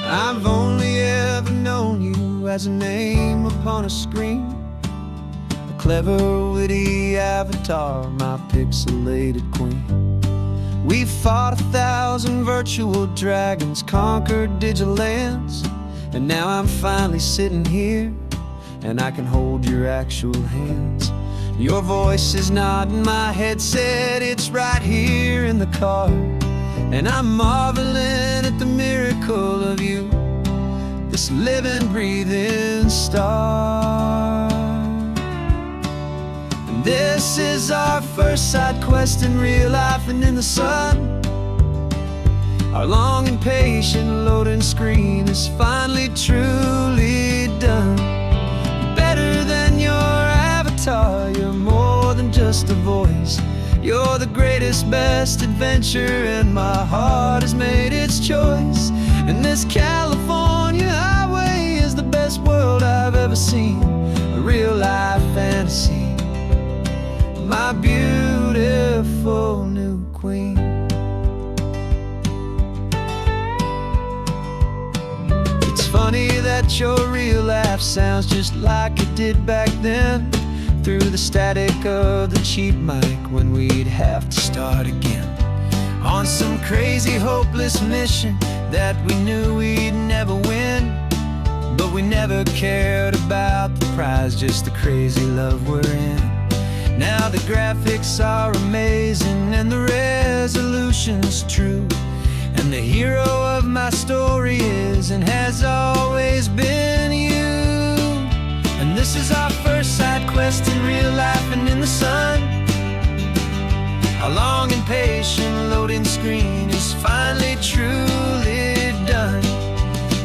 I've only ever known you as a name upon a screen, a clever, witty avatar, my pixelated queen. We've fought 1,000 virtual dragons, conquered digital lands, and now I'm finally sitting here, and I can hold your actual hands. Your voice is not in my headset, it's right here in the car, and I'm marveling at the miracle of you, this living, breathing star. And this is our first side quest in real life and in the sun. Our long and patient loading screen is finally truly done. You're better than your avatar, you're more than just a voice. You're the greatest, best adventure, and my heart has made its choice. And this California highway is the best world I've ever seen, a real-life fantasy, my beautiful new queen. It's funny that your real life sounds just like it did back then, through the static of the cheap mic when we'd have to start again, on some crazy hopeless mission that we knew we'd never win. But we never cared about the prize, just the crazy love we're in. Now the graphics are amazing and the resolution's true, and the hero of my story is and has always been you. And this is our first side quest in real life and in the sun. Our long and patient loading screen is finally truly done.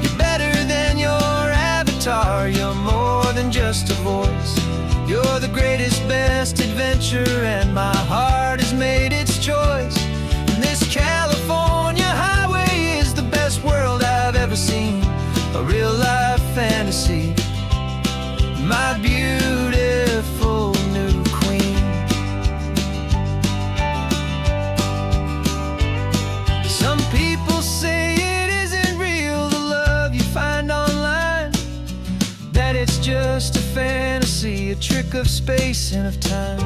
You're better than your avatar, you're more than just a voice. You're the greatest, best adventure, and my heart has made its choice. And this California highway is the best world I've ever seen, a real-life fantasy, my beautiful new queen. Some people say it isn't real, the love you find online, that it's just a fantasy, a trick of space and of time.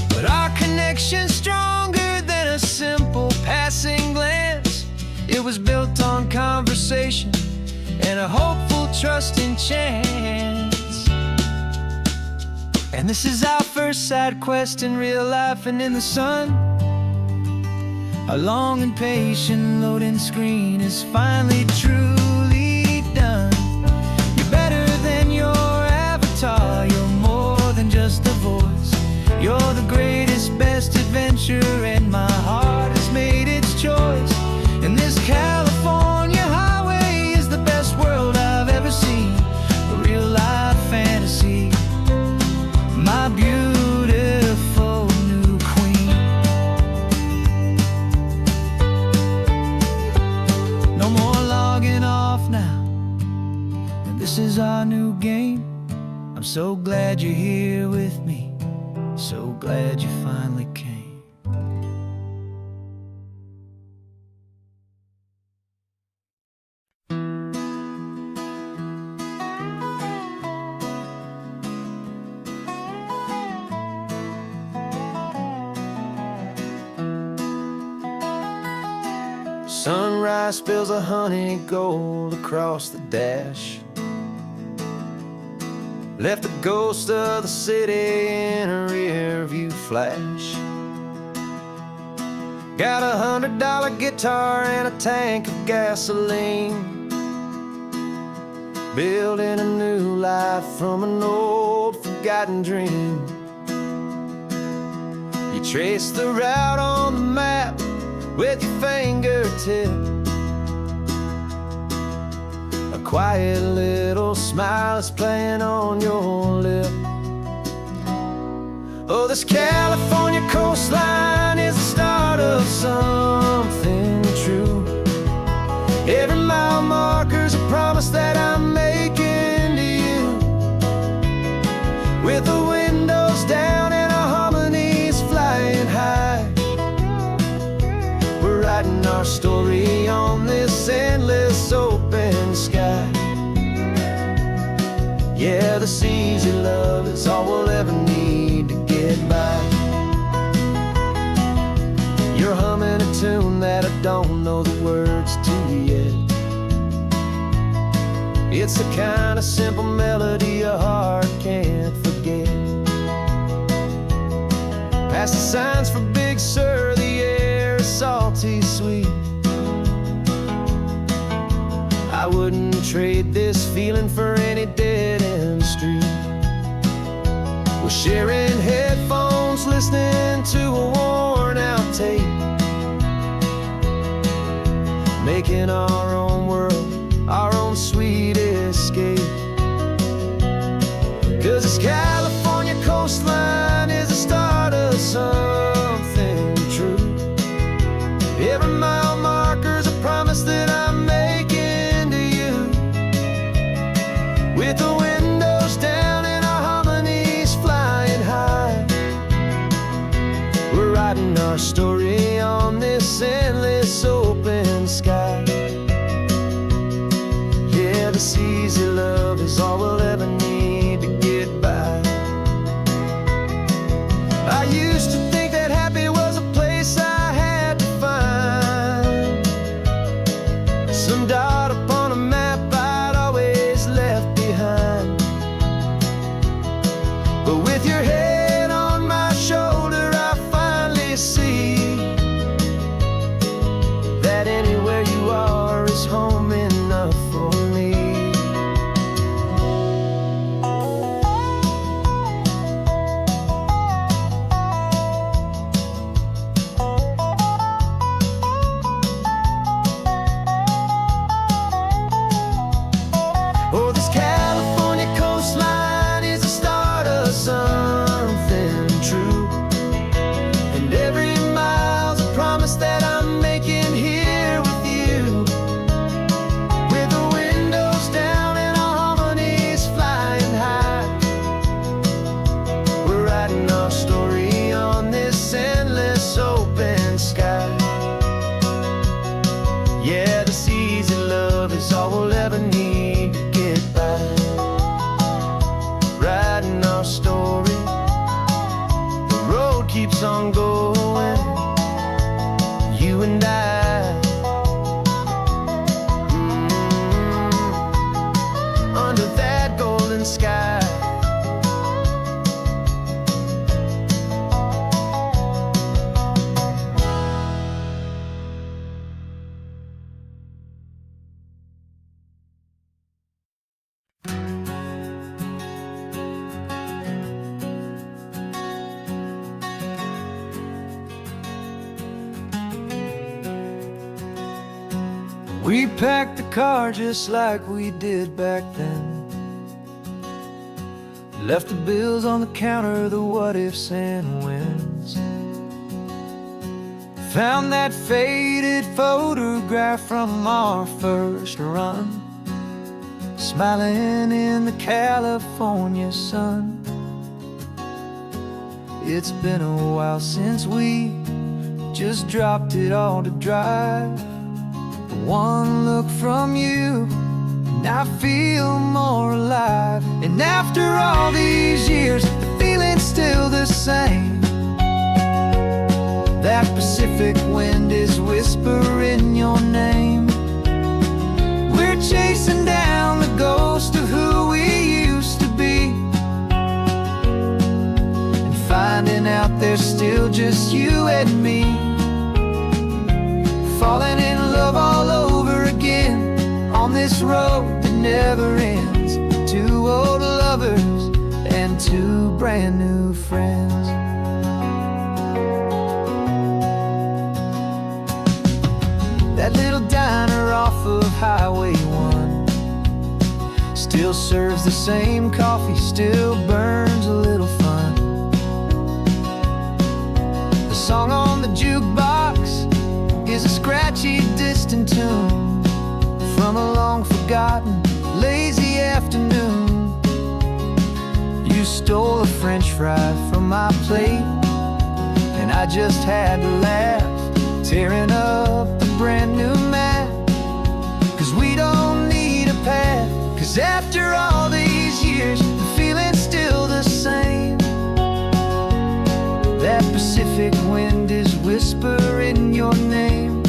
But our connection's stronger than a simple passing glance. It was built on conversation and a hopeful, trusting chance. And this is our first side quest in real life and in the sun. Our long and patient loading screen is finally truly done. You're better than your avatar, you're more than just a voice. You're the greatest, best adventure, and my heart has made its choice. And this California highway is the best world I've ever seen, a real-life fantasy, my beautiful new queen. No more logging off now, and this is our new game. I'm so glad you're here with me, so glad you finally came. Sunrise spills a honey gold across the dash, left the ghost of the city in a rear view flash. Got a $100 guitar and a tank of gasoline, building a new life from an old forgotten dream. You trace the route on the map with your fingertip, a quiet little smile is playing on your lip. Oh, this California coastline is the start of something true. Every mile marker's a promise that I'm making to you, with the windows down and our harmonies flying high. We're writing our story on this endless open is all we'll ever need to get by. You're humming a tune that I don't know the words to yet. It's the kind of simple melody a heart can't forget. Past the signs for Big Sur, the air is salty sweet. I wouldn't trade this feeling for any dead-end street. We're sharing headphones, listening to a worn-out tape, making our own world, our own sweet escape. 'Cause this California coastline is the start of something true. Every mile marker's a promise that I'm making to you. With the windows down and our harmonies flying high, we're writing our story on this endless open sky. Yeah, this easy love is all we'll ever need to get by. I used to think that happy was a place I had to find, some dot upon a map I'd always left behind. But with your head on my shoulder, I finally see that anywhere you are is home enough for me. Oh, this California coastline is the start of something true. And every mile's a promise that I'm making here with you. With the windows down and our harmonies flying high, we're writing our story on this endless open sky. Yeah, this easy love is all we'll ever need to get by. Writing our story, the road keeps on going, you and I, under that golden sky. We packed the car just like we did back then. Left the bills on the counter, the what ifs and whens. Found that faded photograph from our first run, smiling in the California sun. It's been a while since we just dropped it all to drive. One look from you and I feel more alive. And after all these years, the feeling's still the same. That Pacific wind is whispering your name. We're chasing down the ghost of who we used to be, and finding out there's still just you and me. Falling in love all over again on this road that never ends. Two old lovers and two brand new friends. That little diner off of Highway 1 still serves the same coffee, still burns a little fun. The song on the jukebox is a scratchy, distant tune from a long-forgotten, lazy afternoon. You stole a French fry from my plate, and I just had to laugh, tearing up the brand new map. 'Cause we don't need a path, 'cause after all these years, the feeling's still the same. is whispering your name.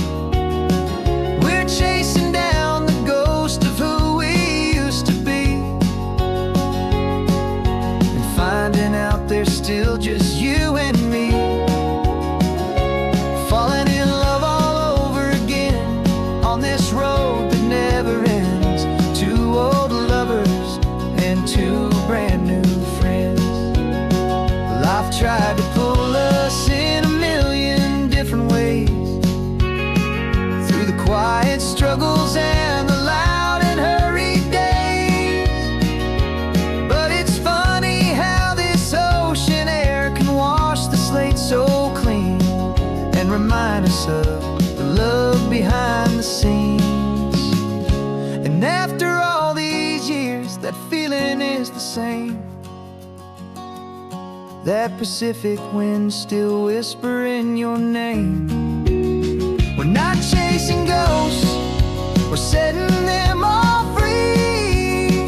We're chasing down the ghost of who we used to be, and finding out there's still just you and me. Falling in love all over again on this road that never ends. Two old lovers and two brand new friends. Life tried to pull us in a million different ways, through the quiet struggles and the loud and hurried days. But it's funny how this ocean air can wash the slate so clean, and remind us of the love behind the scenes. And after all these years, that feeling is the same. That Pacific wind still whispering your name. We're not chasing ghosts, we're setting them all free.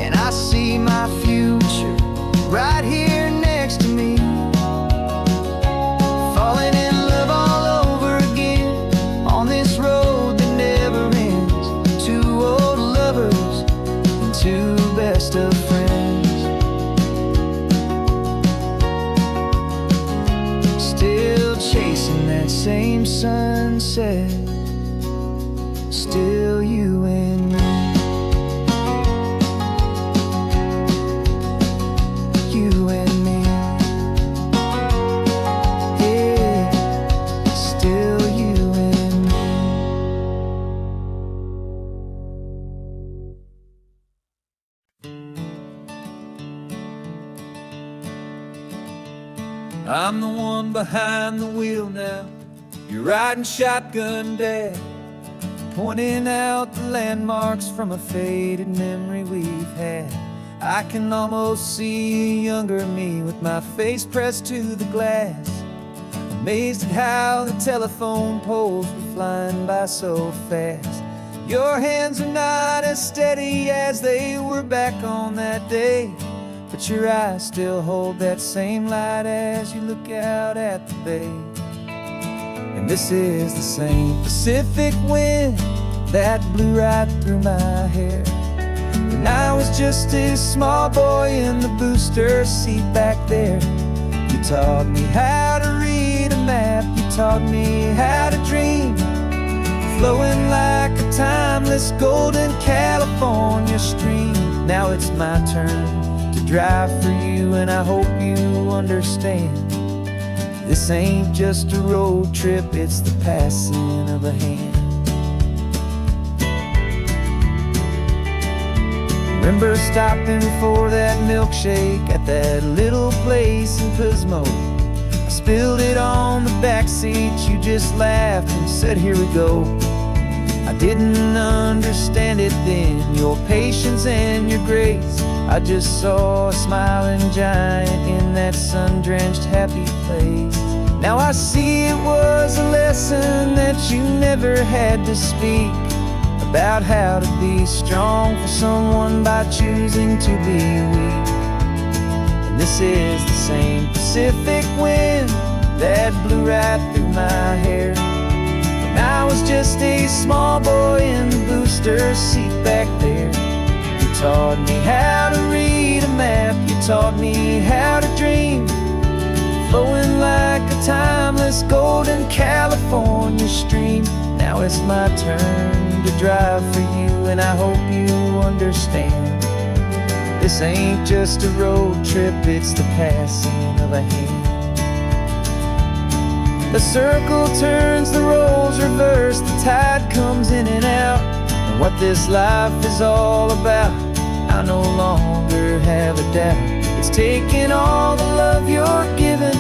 And I see my future right here next to me. Falling in love all over again on this road that never ends. Two old lovers and two best of friends. Still chasing that same sunset, still you and me. You and me. Yeah, still you and me. I'm the one behind the wheel now. You're riding shotgun, Dad, pointing out the landmarks from a faded memory we've had. I can almost see a younger me with my face pressed to the glass, amazed at how the telephone poles were flying by so fast. Your hands are not as steady as they were back on that day, but your eyes still hold that same light as you look out at the bay. And this is the same Pacific wind that blew right through my hair when I was just a small boy in the booster seat back there. You taught me how to read a map, you taught me how to dream, flowing like a timeless golden California stream. Now it's my turn to drive for you, and I hope you understand. This ain't just a road trip, it's the passing of a hand. Remember stopping for that milkshake at that little place in Pismo? I spilled it on the back seat, you just laughed and said, here we go. I didn't understand it then, your patience and your grace. I just saw a smiling giant in that sun-drenched happy place. Now I see it was a lesson that you never had to speak, about how to be strong for someone by choosing to be weak. And this is the same Pacific wind that blew right through my hair when I was just a small boy in the booster seat back there. You taught me how to read a map, you taught me how to dream, flowing like a timeless golden California stream. Now it's my turn to drive for you, and I hope you understand. This ain't just a road trip, it's the passing of a hand. The circle turns, the roles reverse, the tide comes in and out. And what this life is all about, I no longer have a doubt. It's taking all the love you're giving,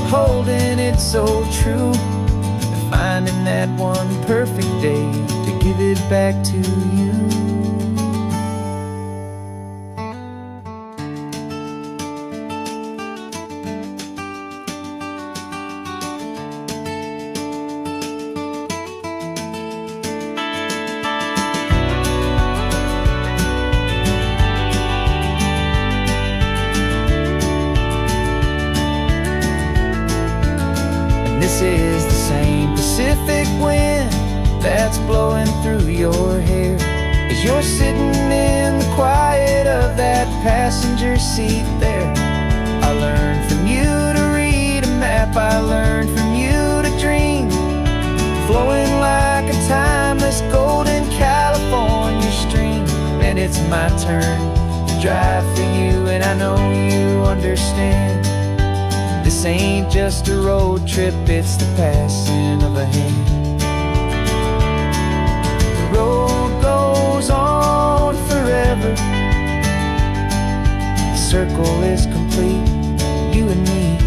holding it so true, and finding that one perfect day to give it back to you. This Pacific wind that's blowing through your hair as you're sitting in the quiet of that passenger seat there. I learned from you to read a map, I learned from you to dream, flowing like a timeless golden California stream. And it's my turn to drive for you, and I know you understand. This ain't just a road trip, it's the passing of a hand. The road goes on forever, the circle is complete, you and me,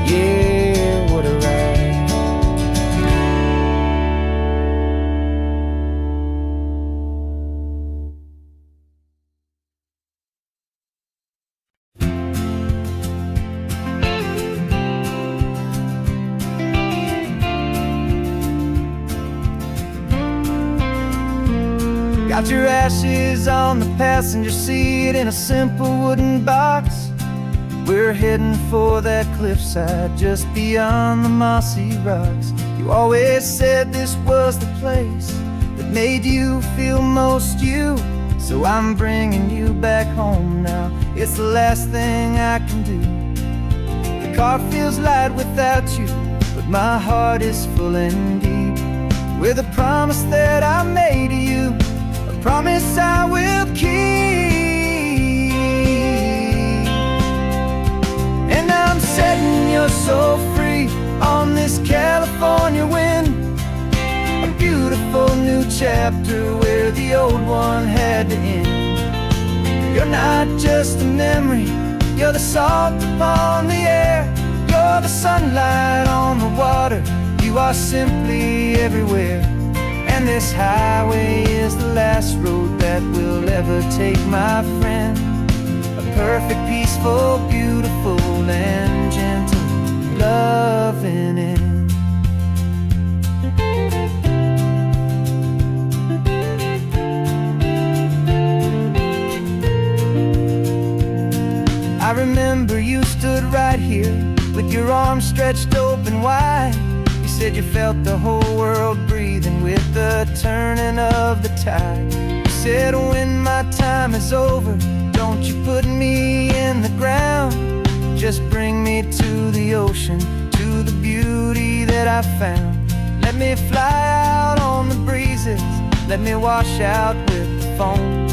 yeah, what a ride. Got your ashes on the passenger seat in a simple wooden box. We're heading for that cliffside just beyond the mossy rocks. You always said this was the place that made you feel most you. So I'm bringing you back home now, it's the last thing I can do. The car feels light without you, but my heart is full and deep with a promise that I made to you, promise I will keep. And I'm setting your soul free on this California wind, a beautiful new chapter where the old one had to end. You're not just a memory, you're the salt upon the air, you're the sunlight on the water, you are simply everywhere. And this highway is the last road that we'll ever take, my friend. A perfect, peaceful, beautiful, and gentle loving end. I remember you stood right here with your arms stretched open wide. Said you felt the whole world breathing with the turning of the tide. You said when my time is over, don't you put me in the ground, just bring me to the ocean, to the beauty that I found. Let me fly out on the breezes, let me wash out with the foam.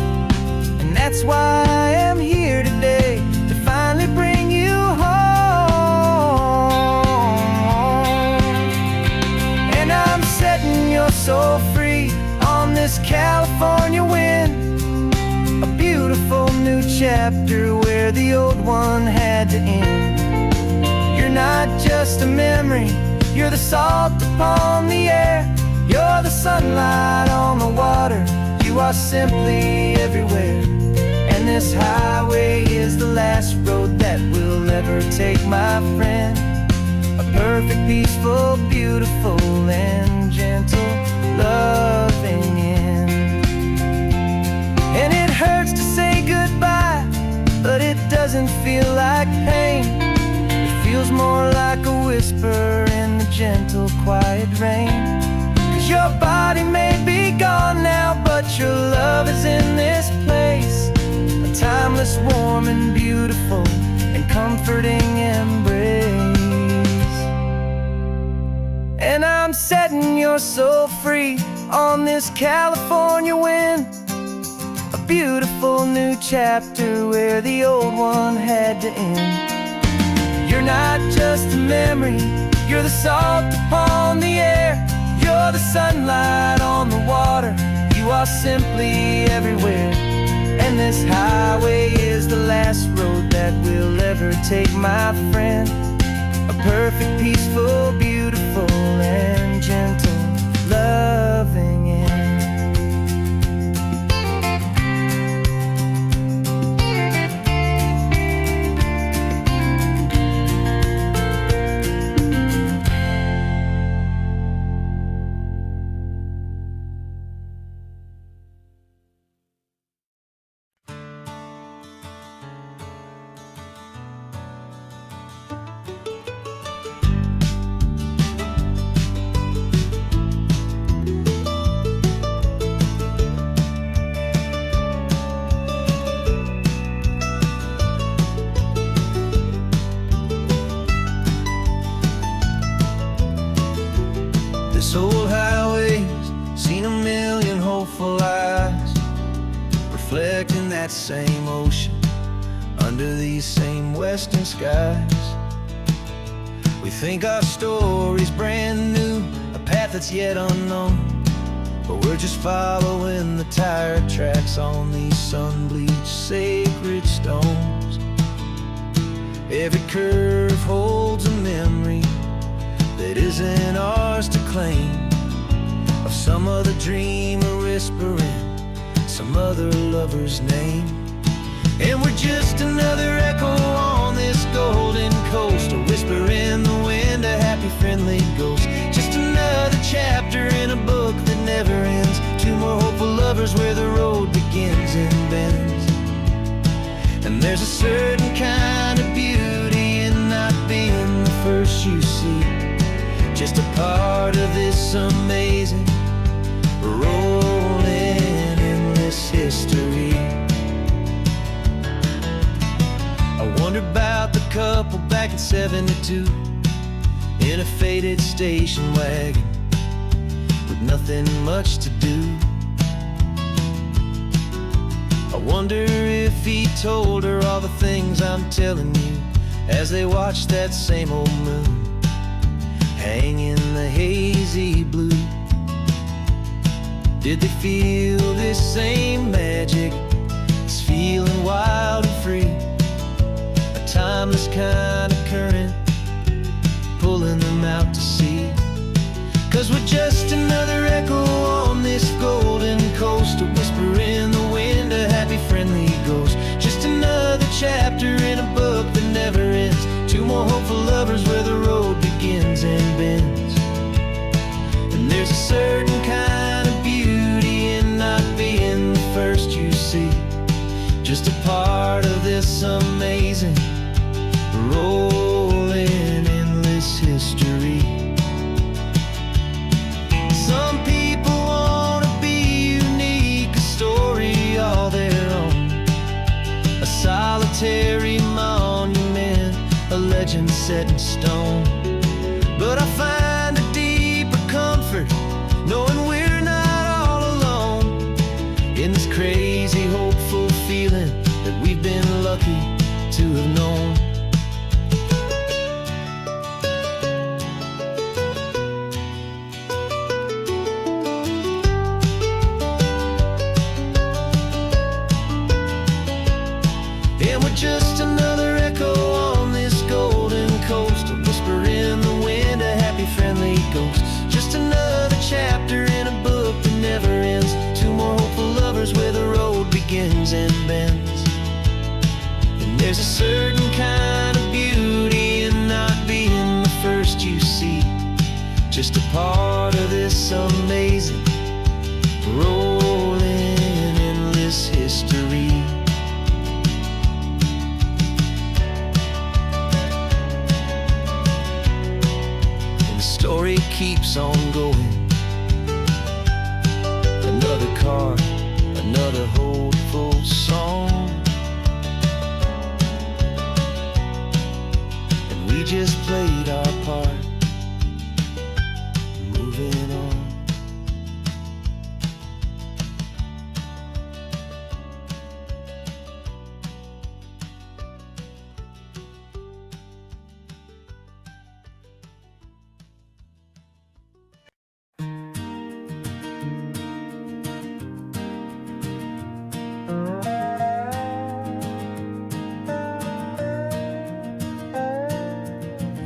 And that's why I am here today, to finally bring you home. Setting your soul free on this California wind, a beautiful new chapter where the old one had to end. You're not just a memory, you're the salt upon the air, you're the sunlight on the water, you are simply everywhere. And this highway is the last road that we'll ever take, my friend. A perfect, peaceful, beautiful, and gentle loving end. And it hurts to say goodbye, but it doesn't feel like pain. It feels more like a whisper in the gentle, quiet rain. 'Cause your body may be gone now, but your love is in this place, a timeless, warm, and beautiful, and comforting embrace. And I'm setting your soul free on this California wind, a beautiful new chapter where the old one had to end. You're not just a memory, you're the salt upon the air, you're the sunlight on the water, you are simply everywhere. And this highway is the last road that we'll ever take, my friend. A perfect, peaceful, beautiful, and gentle loving end. This old highway's seen a million hopeful eyes, reflecting that same ocean under these same western skies. We think our story's brand new, a path that's yet unknown, but we're just following the tire tracks on these sun-bleached sacred stones. Every curve holds a memory that isn't ours to claim, of some other dreamer whispering some other lover's name. And we're just another echo on this golden coast, a whisper in the wind, a happy friendly ghost. Just another chapter in a book that never ends, two more hopeful lovers where the road begins and bends. And there's a certain kind of beauty in not being the first you see, just a part of this amazing rolling endless history. I wonder about the couple back in '72 in a faded station wagon with nothing much to do. I wonder if he told her all the things I'm telling you as they watched that same old moon hang in the hazy blue. Did they feel this same magic, this feeling wild and free, a timeless kind of current pulling them out to sea? 'Cause we're just another echo on this golden coast, a whisper in the wind, a happy friendly ghost. Just another chapter in a book that never ends, two more hopeful lovers where the road begins and bends. And there's a certain kind of beauty in not being the first you see, just a part of this amazing rolling endless history. Some people want to be unique, a story all their own, a solitary monument, a legend set in stone. But I find a deeper comfort knowing we're not all alone in this crazy hopeful feeling that we've been lucky to have known. And we're just another echo on this golden coast, a whisper in the wind, a happy friendly ghost. Just another chapter in a book that never ends, two more hopeful lovers where the road begins and bends. And there's a certain kind of beauty in not being the first you see, just a part of this amazing rolling endless history. Story keeps on going, another card, another hopeful song, and we just played our part, moving on.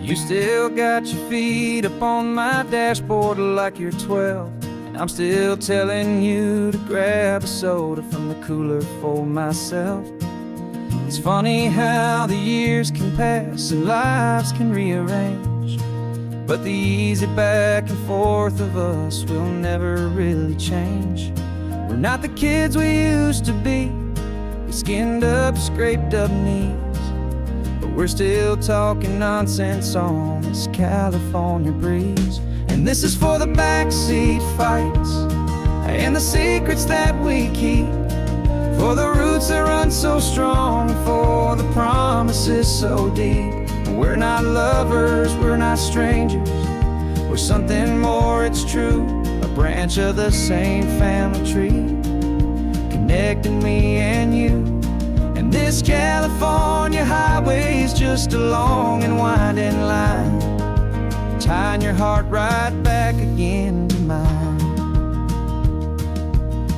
You still got your feet up on my dashboard like you're 12, and I'm still telling you to grab a soda from the cooler for myself. It's funny how the years can pass and lives can rearrange, but the easy back and forth of us will never really change. We're not the kids we used to be, with skinned up, scraped up knees, but we're still talking nonsense on this California breeze. And this is for the backseat fights and the secrets that we keep, for the roots that run so strong, for the promises so deep. We're not lovers, we're not strangers, We're something more, it's true, a branch of the same family tree, connecting me and you. And this California highway is just a long and winding line, tying your heart right back again to mine.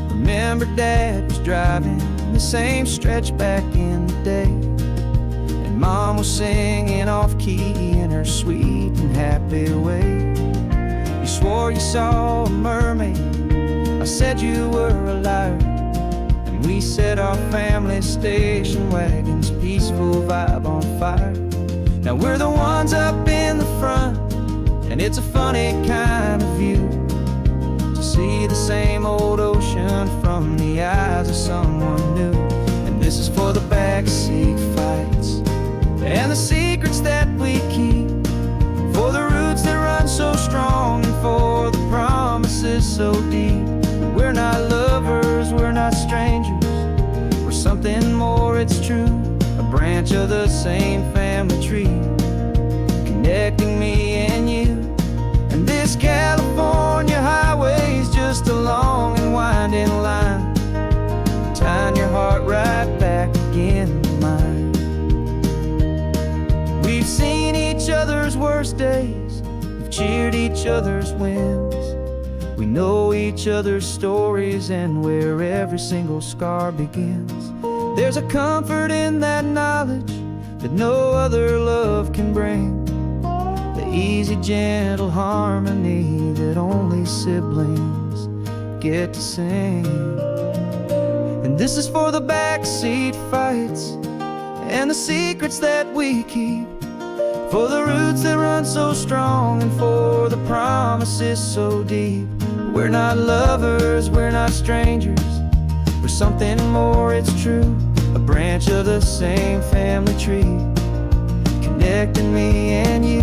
Remember Dad was driving the same stretch back in the day, and Mom was singing off-key in her sweet and happy way. You swore you saw a mermaid, I said you were a liar, and we set our family station wagon's peaceful vibe on fire. Now we're the ones up in the front, and it's a funny kind of view to see the same old ocean from the eyes of someone new. And this is for the backseat fights and the secrets that we keep, for the roots that run so strong and for the promises so deep. We're not lovers, we're not strangers, we're something more, it's true, a branch of the same family tree, connecting me and you. And this California highway is just a long and winding line, tying your heart right back again to mine. We've seen each other's worst days, we've cheered each other's wins, we know each other's stories and where every single scar begins. There's a comfort in that knowledge that no other love can bring, the easy, gentle harmony that only siblings get to sing. And this is for the backseat fights and the secrets that we keep, for the roots that run so strong and for the promises so deep. We're not lovers, we're not strangers, we're something more, it's true, a branch of the same family tree, connecting me and you.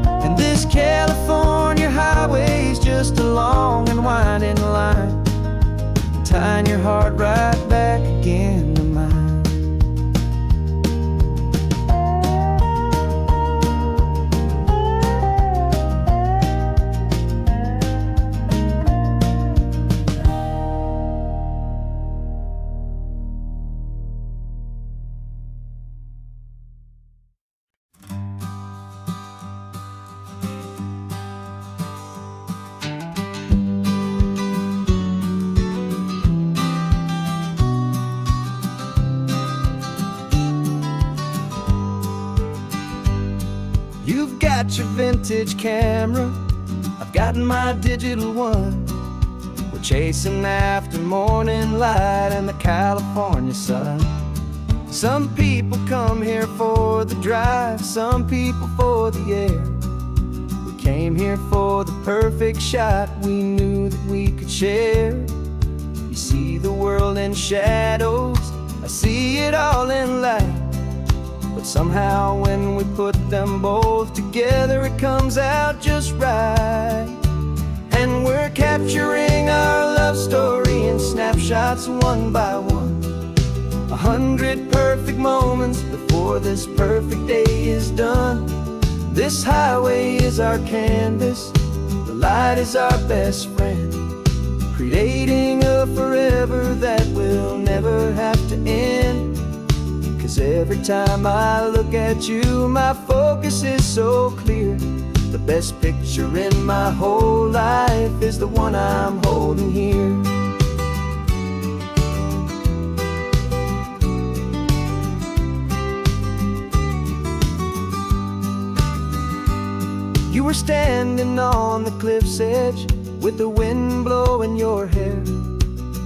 And this California highway is just a long and winding line, tying your heart right back again to mine. You've got your vintage camera, I've got my digital one. We're chasing after morning light and the California sun. Some people come here for the drive, some people for the air. We came here for the perfect shot we knew that we could share. You see the world in shadows, I see it all in light, but somehow when we put them both together it comes out just right. And we're capturing our love story in snapshots one by one, 100 perfect moments before this perfect day is done. This highway is our canvas, the light is our best friend, creating a forever that will never have to end. 'Cause every time I look at you, my focus is so clear. The best picture in my whole life is the one I'm holding here. You were standing on the cliff's edge with the wind blowing your hair,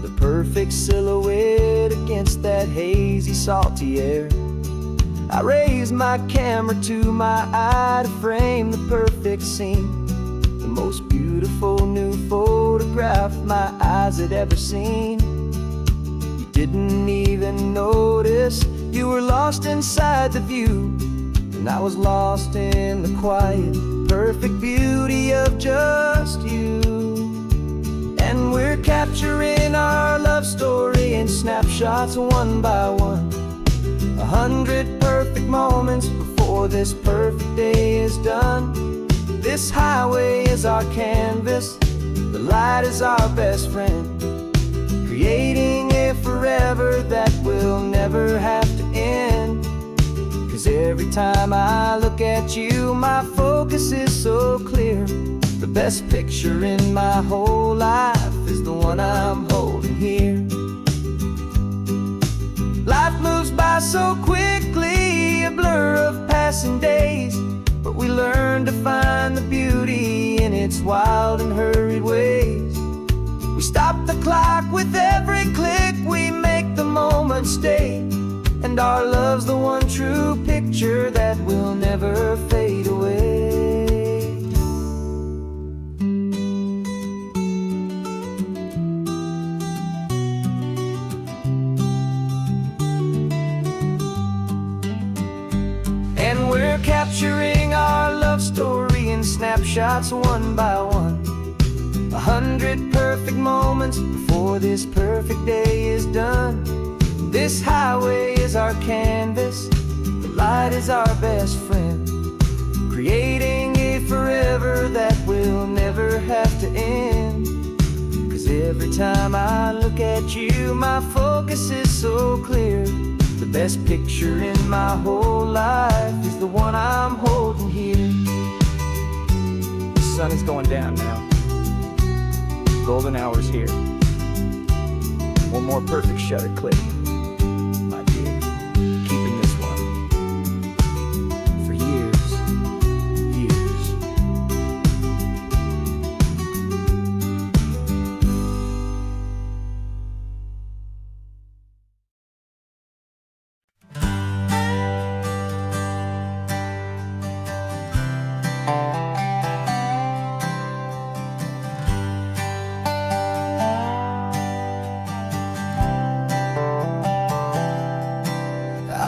the perfect silhouette against that hazy, salty air. I raised my camera to my eye to frame the perfect scene, the most beautiful new photograph my eyes had ever seen. You didn't even notice you were lost inside the view, and I was lost in the quiet, perfect beauty of just you. And we're capturing our love story in snapshots one by one, 100 perfect moments before this perfect day is done. This highway is our canvas, the light is our best friend, creating a forever that will never have to end. 'Cause every time I look at you, my focus is so clear. The best picture in my whole life is the one I'm holding here. Life moves by so quickly, a blur of passing days, but we learn to find the beauty in its wild and hurried ways. We stop the clock with every click, we make the moment stay, and our love's the one true picture that will never fade away. And we're capturing our love story in snapshots one by one. 100 perfect moments before this perfect day is done. This highway is our canvas, the light is our best friend, creating a forever that will never have to end. 'Cause every time I look at you, my focus is so clear. The best picture in my whole life is the one I'm holding here. The sun is going down now. Golden hour's here. One more perfect shutter click, my dear. Keeping this one for years, years.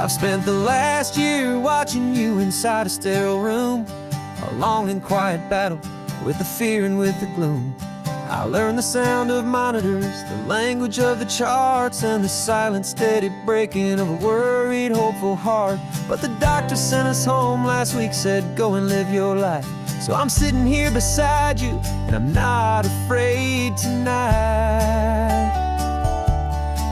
I've spent the last year watching you inside a sterile room, a long and quiet battle with the fear and with the gloom. I learned the sound of monitors, the language of the charts, and the silent steady breaking of a worried, hopeful heart. But the doctor sent us home last week, said go and live your life. So I'm sitting here beside you, and I'm not afraid tonight.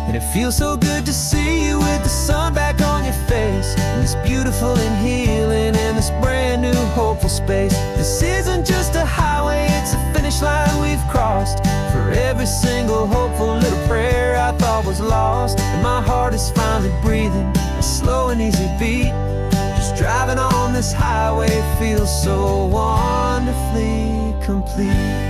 And it feels so good to see you with the sun back on your face, and this beautiful and healing in this brand new hopeful space. This isn't just a highway, it's a finish line we've crossed. For every single hopeful little prayer I thought was lost, and my heart is finally breathing a slow and easy beat. Just driving on this highway feels so wonderfully complete.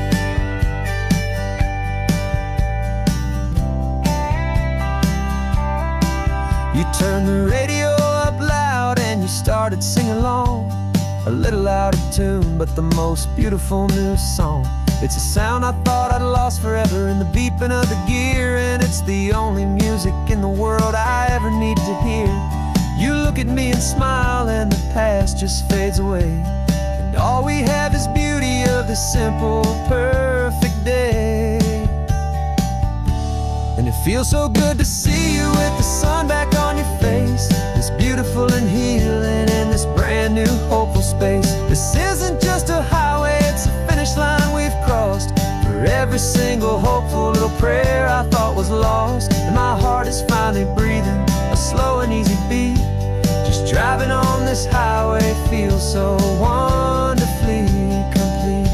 You turned the radio up loud and you started singing along, a little out of tune, but the most beautiful new song. It's a sound I thought I'd lost forever in the beeping of the gear, and it's the only music in the world I ever need to hear. You look at me and smile and the past just fades away, and all we have is beauty of this simple, perfect day. And it feels so good to see you with the sun back on your face, this beautiful and healing in this brand new hopeful space. This isn't just a highway, it's a finish line we've crossed. For every single hopeful little prayer I thought was lost, and my heart is finally breathing a slow and easy beat. Just driving on this highway feels so wonderfully complete.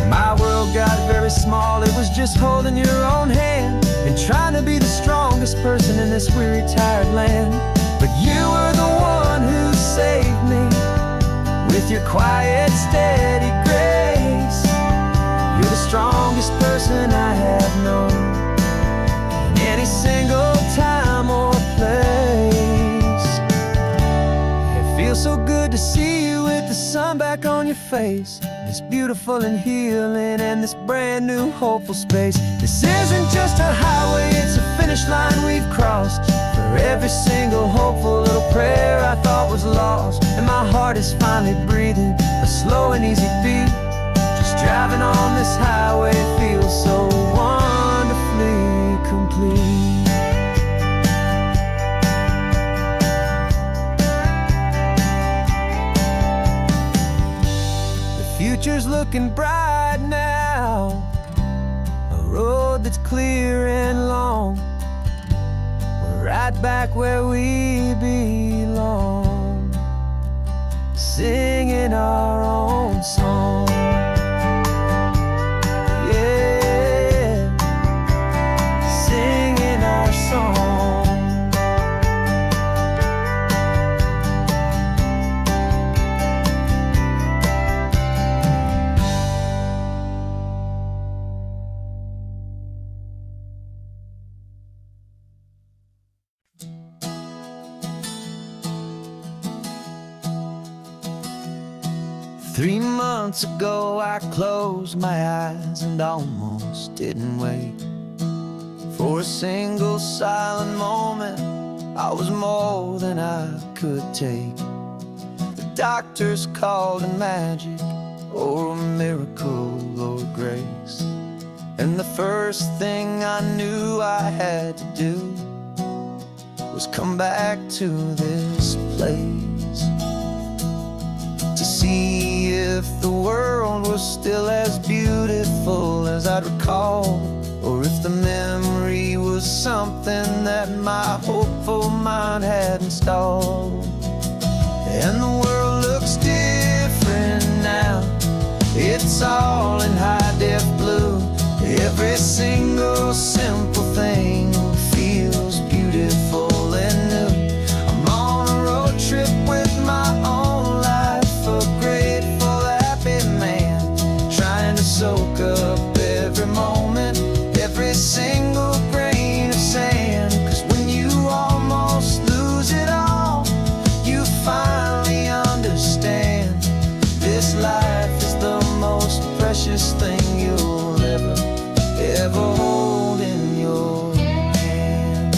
My world got very small, it was just holding your own hand and trying to be the strongest person in this weary, tired land. But you were the one who saved me with your quiet, steady grace. You're the strongest person I have known in any single time or place. It feels so good to see you with the sun back on your face, this beautiful and healing and this brand new hopeful space. This isn't just a highway, it's a finish line we've crossed. For every single hopeful little prayer I thought was lost, and my heart is finally breathing a slow and easy beat. Just driving on this highway feels so wonderfully complete. future's looking bright now. A road that's clear and long. We're right back where we belong, singing our own song. Yeah, singing our song. 3 months ago I closed my eyes and almost didn't wait for a single silent moment. I was more than I could take. The doctors called it magic, or a miracle, or grace. And the first thing I knew I had to do was come back to this place, to see if the world was still as beautiful as I'd recall, or if the memory was something that my hopeful mind had installed. And the world looks different now. It's all in high-def blue. Every single simple thing feels beautiful and new. I'm on a road trip with my own life, a grateful, happy man, trying to soak up every moment, every single grain of sand. 'Cause when you almost lose it all, you finally understand this life is the most precious thing you'll ever hold in your hand.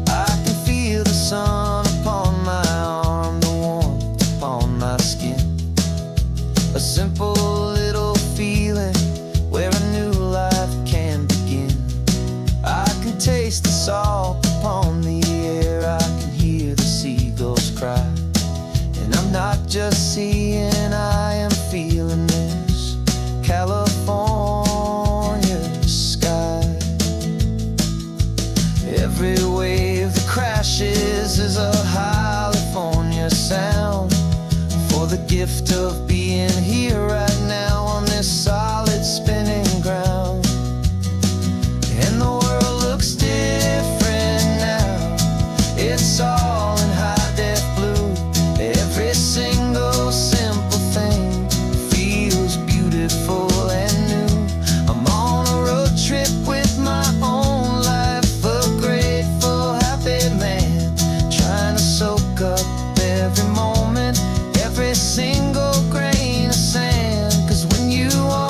I can feel the sun upon my arm, the warmth upon my skin, a simple little feeling where a new life can begin. I can taste the salt upon the air, I can hear the seagulls cry, and I'm not just seeing, I am feeling this California sky. Every wave that crashes is a California sound, for the gift of being here right now on this solid spinning ground. And the world looks different now. It's all in high-def blue. Every single simple thing feels beautiful and new. I'm on a road trip with my own life, a grateful, happy man, trying to soak up every moment, every single grain of sand. 'Cause when you are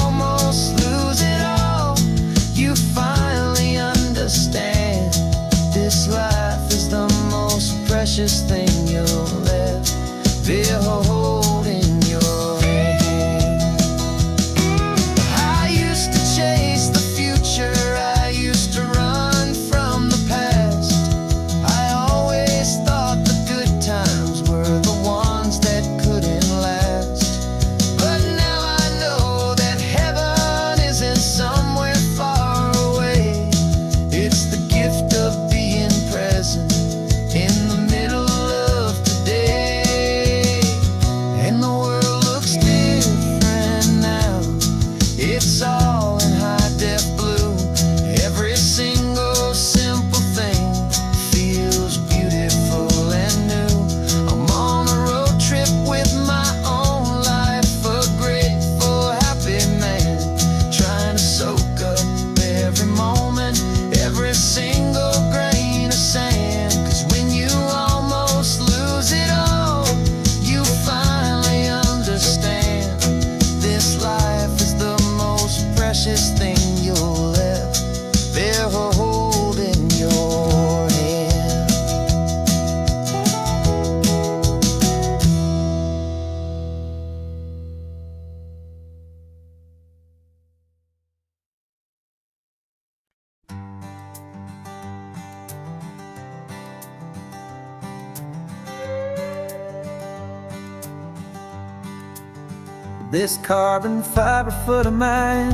This carbon fiber foot of mine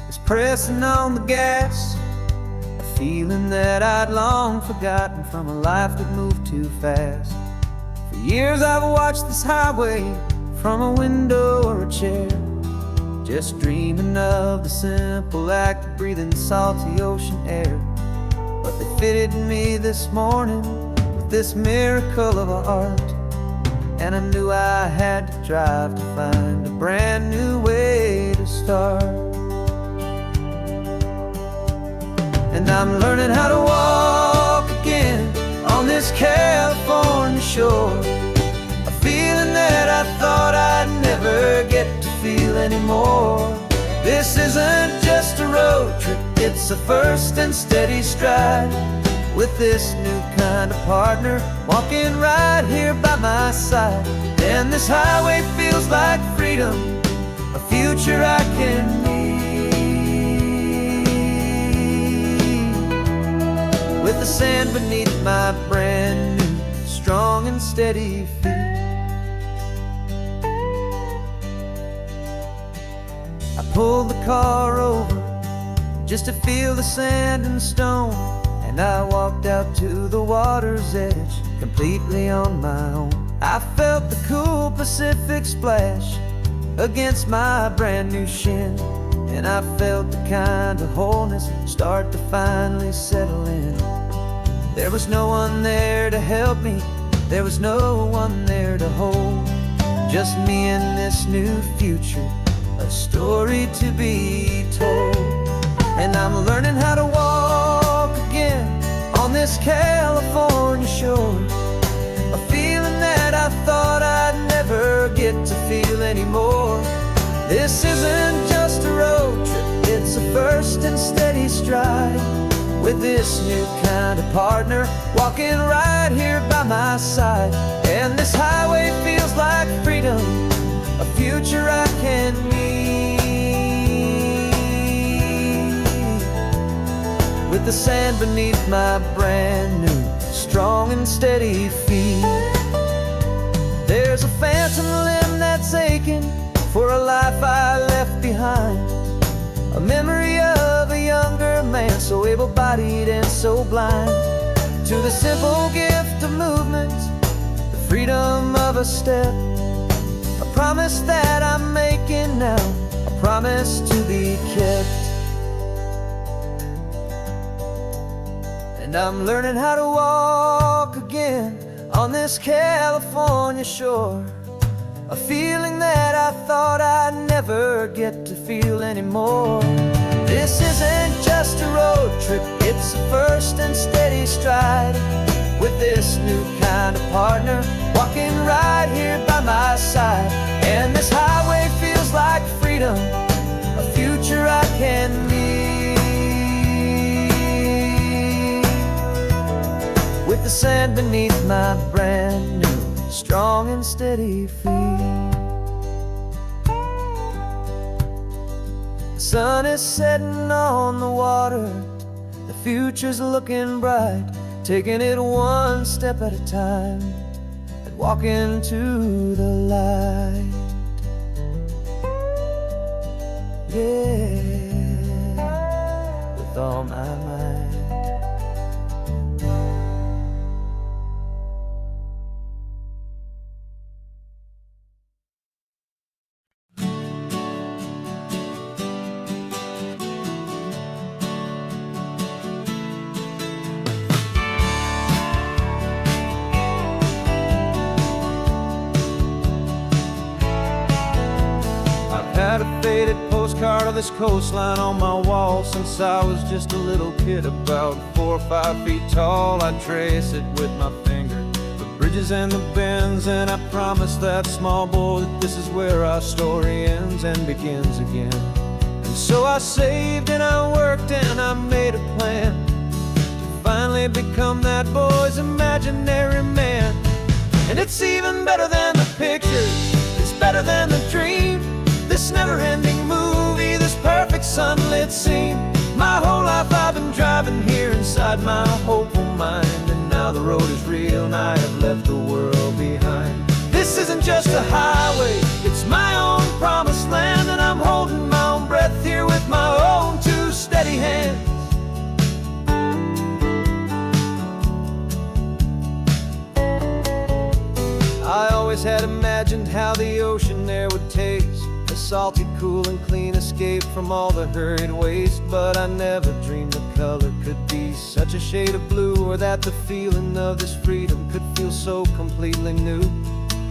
is pressing on the gas, a feeling that I'd long forgotten from a life that moved too fast. For years I've watched this highway from a window or a chair, just dreaming of the simple act of breathing salty ocean air. But they fitted me this morning with this miracle of art, and I knew I had to drive to find a brand new way to start. And I'm learning how to walk again on this California shore, a feeling that I thought I'd never get to feel anymore. This isn't just a road trip, it's a first and steady stride, with this new kind of partner walking right here by my side. And this highway feels like freedom, a future I can need, with the sand beneath my brand new strong and steady feet. I pulled the car over just to feel the sand and stone, and I walked out to the water's edge completely on my own. I felt the cool Pacific splash against my brand new shin, and I felt the kind of wholeness start to finally settle in. There was no one there to help me, there was no one there to hold, just me and this new future, a story to be told. And I'm learning how to walk again on this California shore, a feeling that I thought I'd never get to feel anymore. This isn't just a road trip, it's a first and steady stride, with this new kind of partner walking right here by my side. And this highway feels like freedom, a future I can need, with the sand beneath my brand new strong and steady feet. There's a phantom limb that's aching for a life I left behind, a memory of a younger man so able-bodied and so blind, to the simple gift of movement, the freedom of a step, a promise that I'm making now, a promise to be kept. And I'm learning how to walk again on this California shore, a feeling that I thought I'd never get to feel anymore. This isn't just a road trip, it's a first and steady stride, with this new kind of partner walking right here by my side. And this highway feels like freedom, a future I can need, with the sand beneath my brand new strong and steady feet. The sun is setting on the water, the future's looking bright, taking it one step at a time and walking to the light. Yeah, with all my might. Had a faded postcard of this coastline on my wall since I was just a little kid, about 4 or 5 feet tall. I trace it with my finger, the bridges and the bends, and I promised that small boy that this is where our story ends and begins again. And so I saved and I worked and I made a plan to finally become that boy's imaginary man. And it's even better than the pictures, it's better than the dream, this never-ending movie, this perfect sunlit scene. My whole life I've been driving here inside my hopeful mind, and now the road is real and I have left the world behind. This isn't just a highway, it's my own always had imagined how the ocean air would taste, a salty, cool and clean escape from all the hurried waste. But I never dreamed the color could be such a shade of blue, or that the feeling of this freedom could feel so completely new.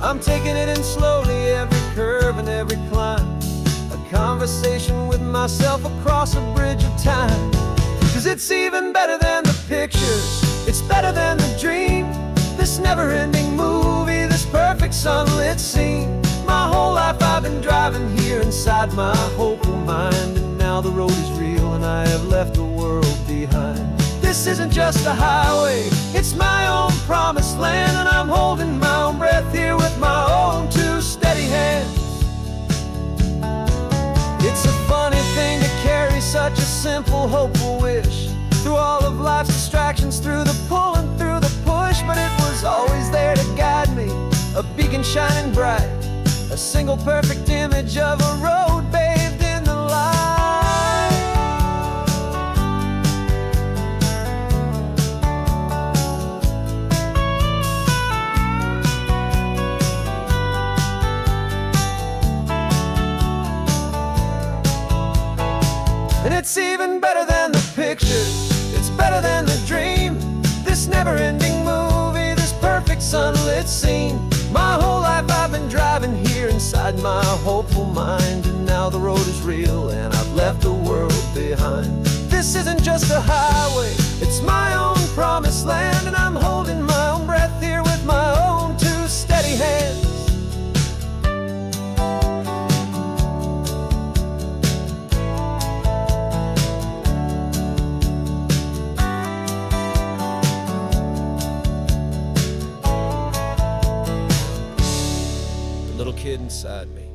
I'm taking it in slowly, every curve and every climb, a conversation with myself across a bridge of time. 'Cause it's even better than the pictures, it's better than the dream, this never-ending movie, this perfect sunlit scene. My whole life I've been driving here inside my hopeful mind, and now the road is real and I have left the world behind. This isn't just a highway, it's my own promised land, and I'm holding my own breath here with my own two steady hands. It's a funny thing to carry such a simple, hopeful wish through all of life's distractions, through the pull and through the push. But it was always there to guide me, a beacon shining bright, a single perfect image of a road bathed in the light. And it's even better than the pictures, it's better than the dream, this never-ending movie, this perfect sunlit scene. My whole life I've been driving here inside my hopeful mind, and now the road is real and I've left the world behind. This isn't just a highway, it's my own promised land, and I'm holding my own breath here with my own two steady hands. Little kid inside me.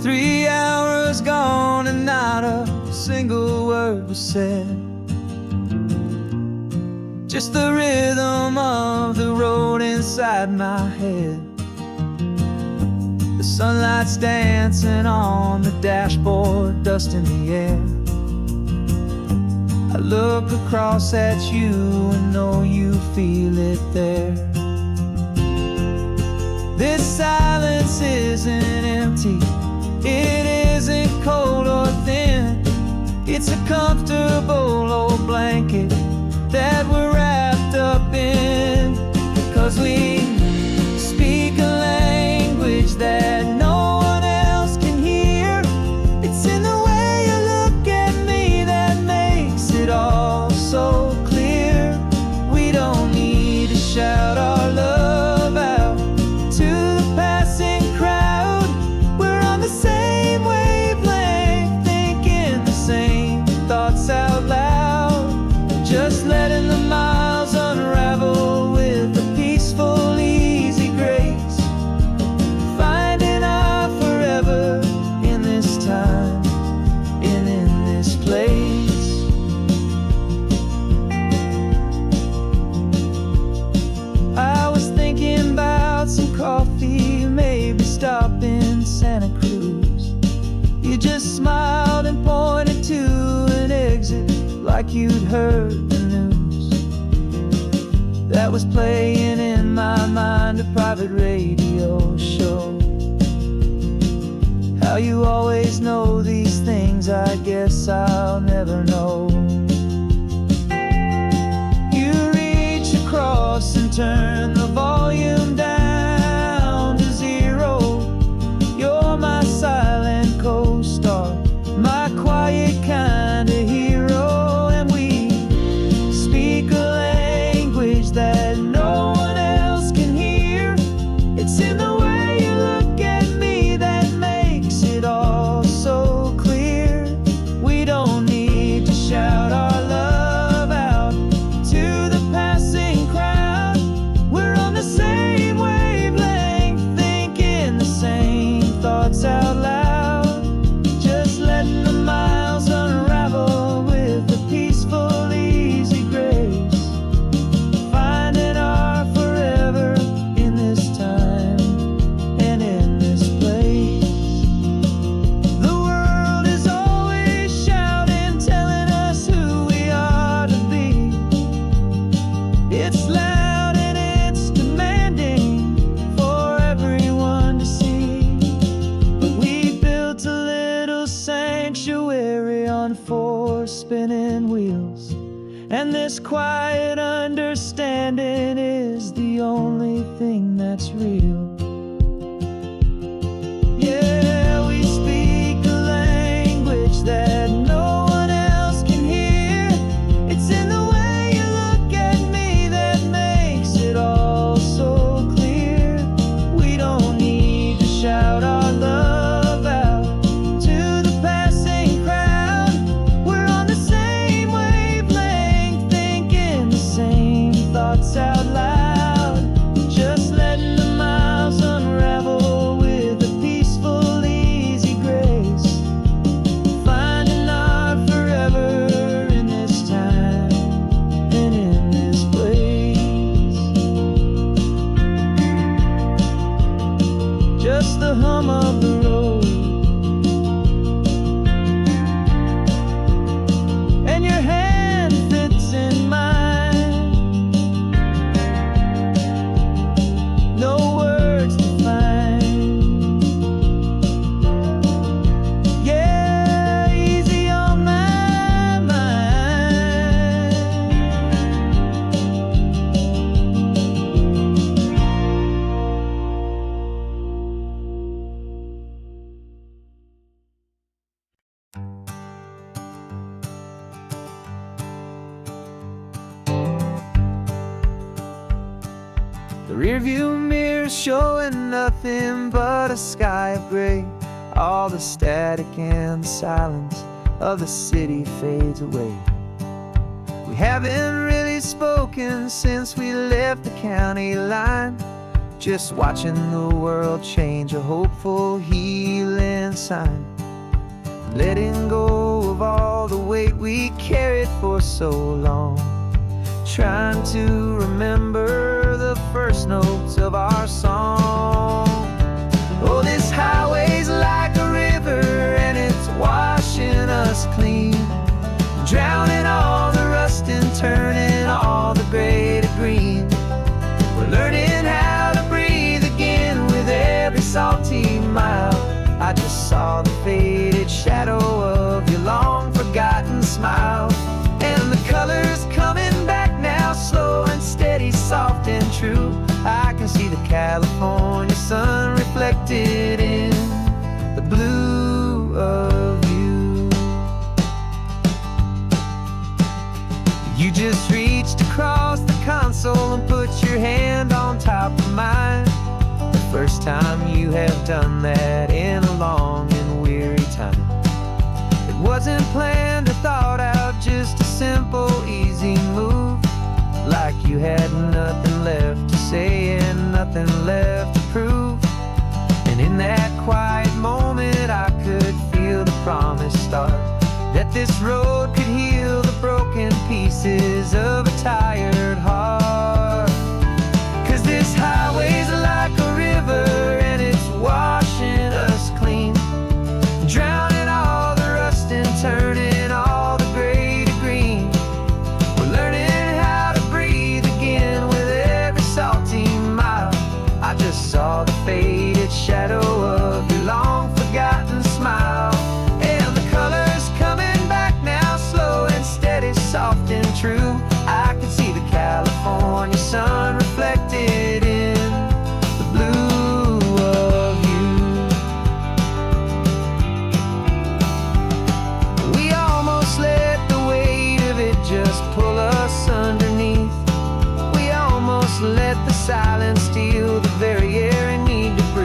Three hours gone and not a single word was said, just the rhythm of the road inside my head. Sunlight's dancing on the dashboard, dust in the air. I look across at you and know you feel it there. This silence isn't empty, it isn't cold or thin. It's a comfortable old blanket that we're wrapped up in. 'Cause we speak a language that no one else can hear. It's in the way you look at me that makes it all so clear. We don't need to shout our love out to the passing crowd. We're on the same wavelength, thinking the same thoughts out loud, just letting the miles unravel with a peaceful, easy grace. Finding our forever in this time and in this place. I was thinking about some coffee, maybe stop in Santa Cruz. You just smiled and pointed to an exit like you'd heard the news. That was playing in my mind, a private radio show. How you always know these things, I guess I'll never know. You reach across and turn the volume down to zero. You're my silent co-star, my quiet kind of hero. And we speak a language that no one else can hear. It's in the way you look at me that makes it all so clear. We don't need to shout our love out to the passing crowd. We're on the same And this quiet understanding is the only thing that's real. Yeah, we speak a language that no one else can hear. It's in the way you look at me that makes it all so clear. We don't need to shout our love out to the passing crowd. We're on the same wavelength, thinking the same thoughts out loud. Just letting the miles unravel with a peaceful, easy grace. Finding our forever in this time and in this place. Just the hum of the road and your hand fits in mine. No words to find. Yeah, easy on my mind. The rearview mirror showing nothing but a sky of gray. All the static and the silence of the city fades away. We haven't really spoken since we left the county line. Just watching the world change, a hopeful healing sign. Letting go of all the weight we carried for so long. Trying to remember the first notes of our song. Oh, this highway's like a river and it's washing us clean, drowning all the rust and turning all the gray to green. We're learning how to breathe again with every salty mile. I just saw the faded shadow of your long forgotten smile. And the colors coming back now, slow and steady, soft and true. I can see the California sun reflected in the blue of you. You just reached across the console and put your hand on top of mine. The first time you have done that in a long and weary time. It wasn't planned or thought out, just a simple, easy move. Like you had nothing left to say and nothing left to prove. And in that quiet moment I could feel the promise start, that this road could heal the broken pieces of a tired heart. 'Cause this highway's like a river and it's washing us clean, drowning all the rust and turning all the gray to green. We're learning how to breathe again with every salty mile. I just saw the faded shadow of your long forgotten smile. And the colors coming back now, slow and steady, soft and true. I can see the California sun reflected in the blue of you. We almost let the weight of it just pull us underneath. We almost let the silence steal the very air and need to breathe.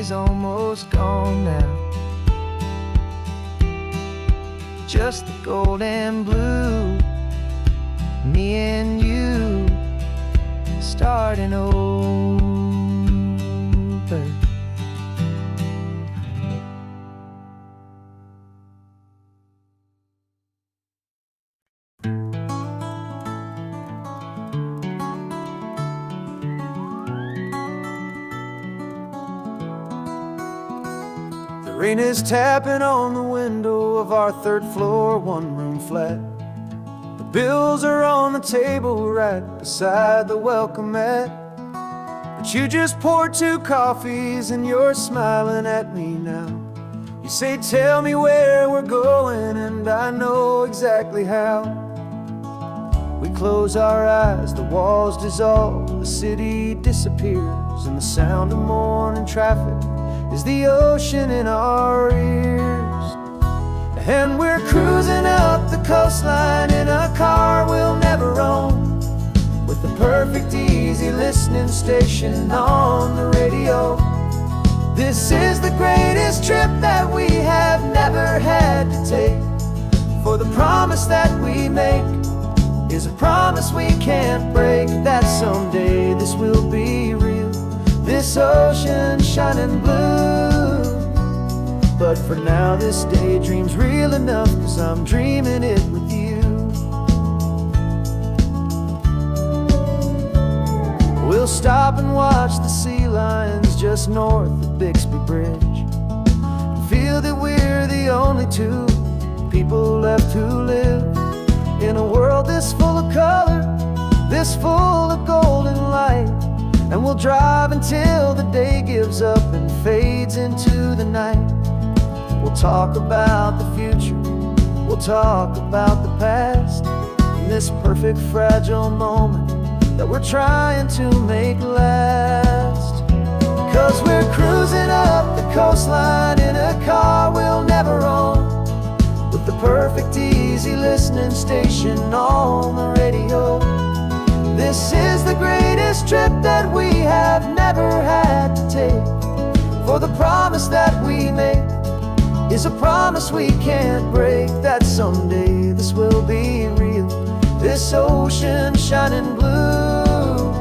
day's almost gone now. Just the gold and blue, me and you starting over. The rain is tapping on the window of our third floor, one-room flat. The bills are on the table right beside the welcome mat. But you just poured 2 coffees and you're smiling at me now. You say, tell me where we're going, and I know exactly how. We close our eyes, the walls dissolve, the city disappears, and the sound of morning traffic is the ocean in our ears. And we're cruising up the coastline in a car we'll never own, with the perfect easy listening station on the radio. This is the greatest trip that we have never had to take, for the promise that we make is a promise we can't break, that someday this will be real, this ocean shining blue. But for now this daydream's real enough, 'cause I'm dreaming it with you. We'll stop and watch the sea lions just north of Bixby Bridge, and feel that we're the only 2 people left who live in a world this full of color, this full of golden light. And we'll drive until the day gives up and fades into the night. We'll talk about the future, we'll talk about the past, in this perfect fragile moment that we're trying to make last. 'Cause we're cruising up the coastline in a car we'll never own, with the perfect easy listening station on the radio. This is the greatest trip that we have never had to take, for the promise that we make is a promise we can't break, that someday this will be real, this ocean shining blue.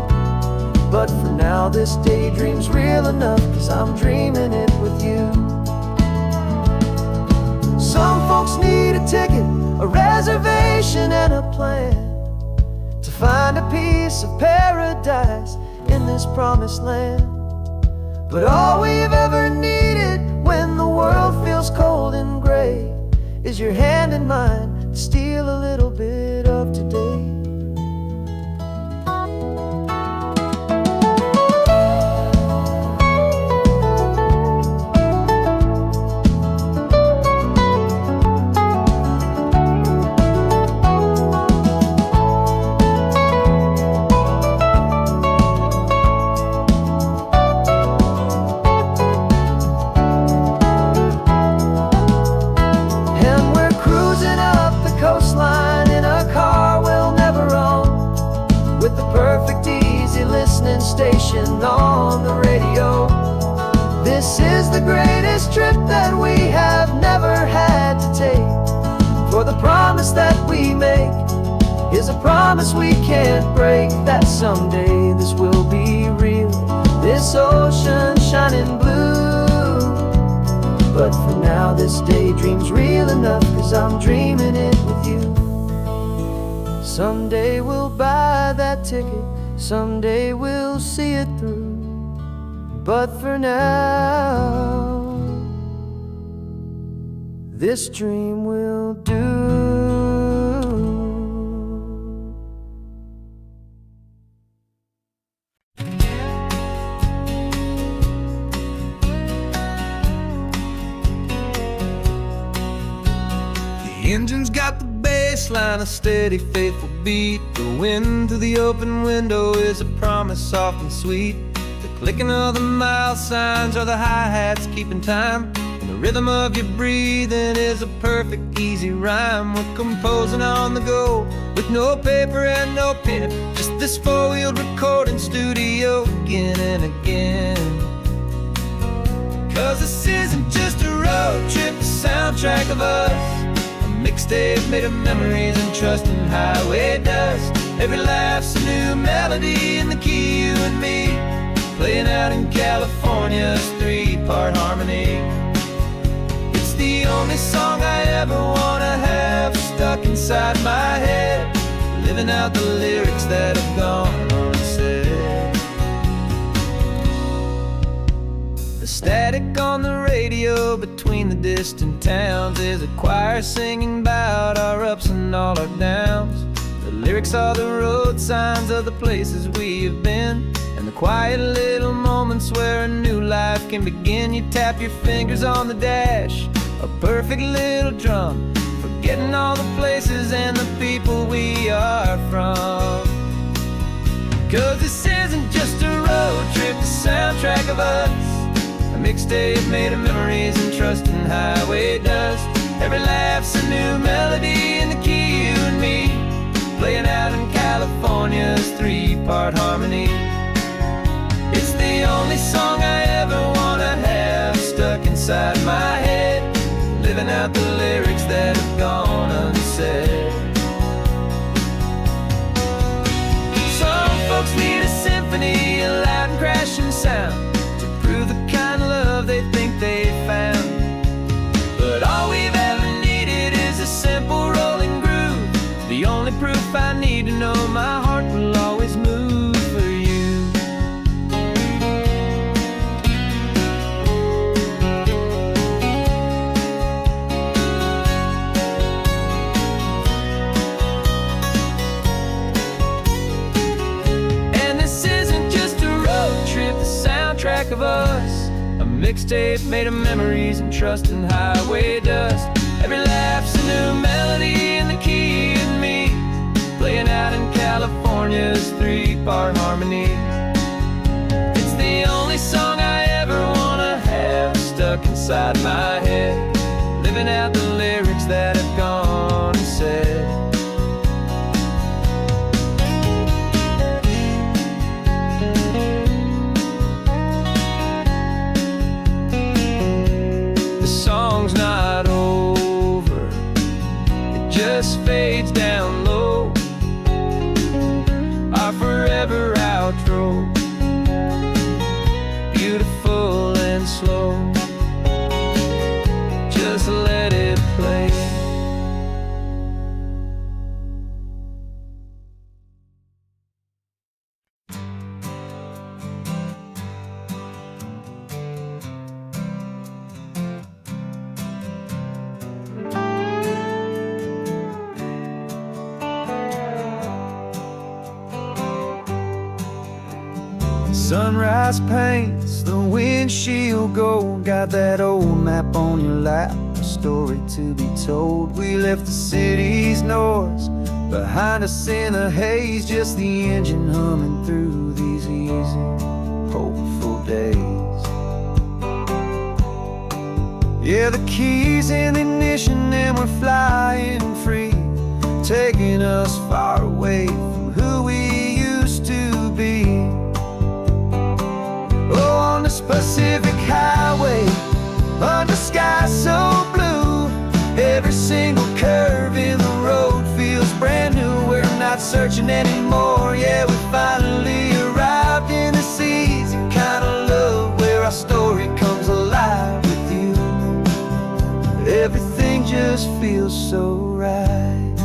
But for now this daydream's real enough, 'cause I'm dreaming it with you. Some folks need a ticket, a reservation and a plan, to find a piece of paradise in this promised land. But all we've ever needed when the world feels cold and gray is your hand in mine to steal a little bit of today. Station on the radio. This is the greatest trip that we have never had to take, for the promise that we make is a promise we can't break, that someday this will be real, this ocean shining blue. But for now this daydream's real enough, 'cause I'm dreaming it with you. Someday we'll buy that ticket, someday we'll see it through, but for now this dream will do. The engine's got the baseline, a steady, faithful beat. The wind through the open window is a promise soft and sweet. The clicking of the mile signs are the hi-hats keeping time, and the rhythm of your breathing is a perfect, easy rhyme. We're composing on the go with no paper and no pen, just this four-wheeled recording studio again and again. this isn't just a road trip, the soundtrack of us. A mixtape made of memories and trust in highway dust. Every laugh's a new melody in the key, you and me, playing out in California's 3-part harmony. It's the only song I ever wanna have stuck inside my head, living out the lyrics that have gone unsaid. The static on the radio between the distant towns is a choir singing about our ups and all our downs. The lyrics are the road signs of the places we have been, and the quiet little moments where a new life can begin. You tap your fingers on the dash, a perfect little drum, forgetting all the places and the people we are from. 'Cause this isn't just a road trip, the soundtrack of us. A mixtape made of memories and trust in highway dust. Every laugh's a new melody in the key, you and me, playing out in California's 3-part harmony. It's the only song I ever wanna have stuck inside my head, living out the lyrics that have gone unsaid. Some folks need a symphony, a loud and crashing sound, to prove the kind of love they think they found. But all we've ever needed is a simple rolling groove, the only proof I need to know my heart will always move for you. And this isn't just a road trip, the soundtrack of us. A mixtape made of memories and trust in highway dust. Every laugh's a new melody in the key, and me, playing out in California's 3-part harmony. It's the only song I ever wanna have stuck inside my head, living out the lyrics that have gone unsaid. The song's not over, it just fades down low, our forever outro, beautiful and slow. Just let it play. Sunrise paints the windshield gold, got that old map on your lap, a story to be told. We left the city's noise behind us in the haze, just the engine humming through these easy, hopeful days. Yeah, the keys in the ignition and we're flying free, taking us far away from who we used to be. Oh, on this Pacific highway, under sky so blue, every single curve in the road feels brand new. We're not searching anymore, yeah, we finally arrived in this easy kind of love, where our story comes alive with you. Everything just feels so right.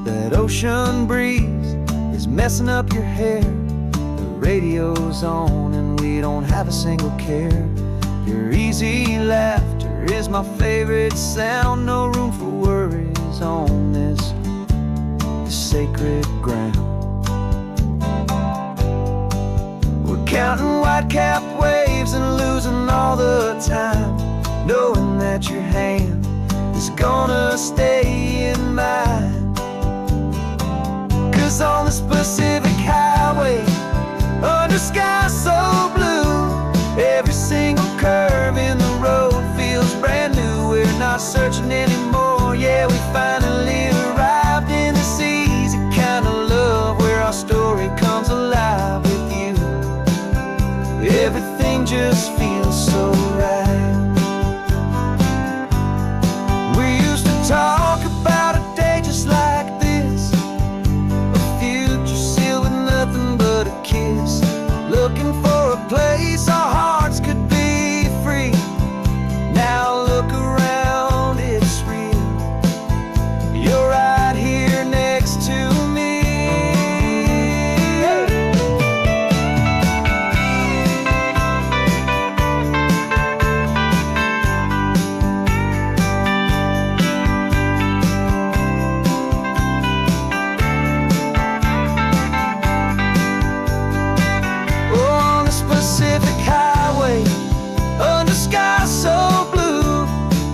That ocean breeze is messing up your hair, radio's on and we don't have a single care. Your easy laughter is my favorite sound, no room for worries on this sacred ground. We're counting white-capped waves and losing all the time, knowing that your hand is gonna stay in mine. 'Cause on this Pacific highway, under sky so blue, every single curve in the road feels brand new. We're not searching anymore, yeah, we finally arrived in this easy kind of love, where our story comes alive with you. Everything just feels so right. We used to talk about a day just like this, a future sealed with nothing but a kiss, looking for a place our hearts could be free. Now look around, it's real. You're right here next to me. On the Pacific Highway, under skies so blue,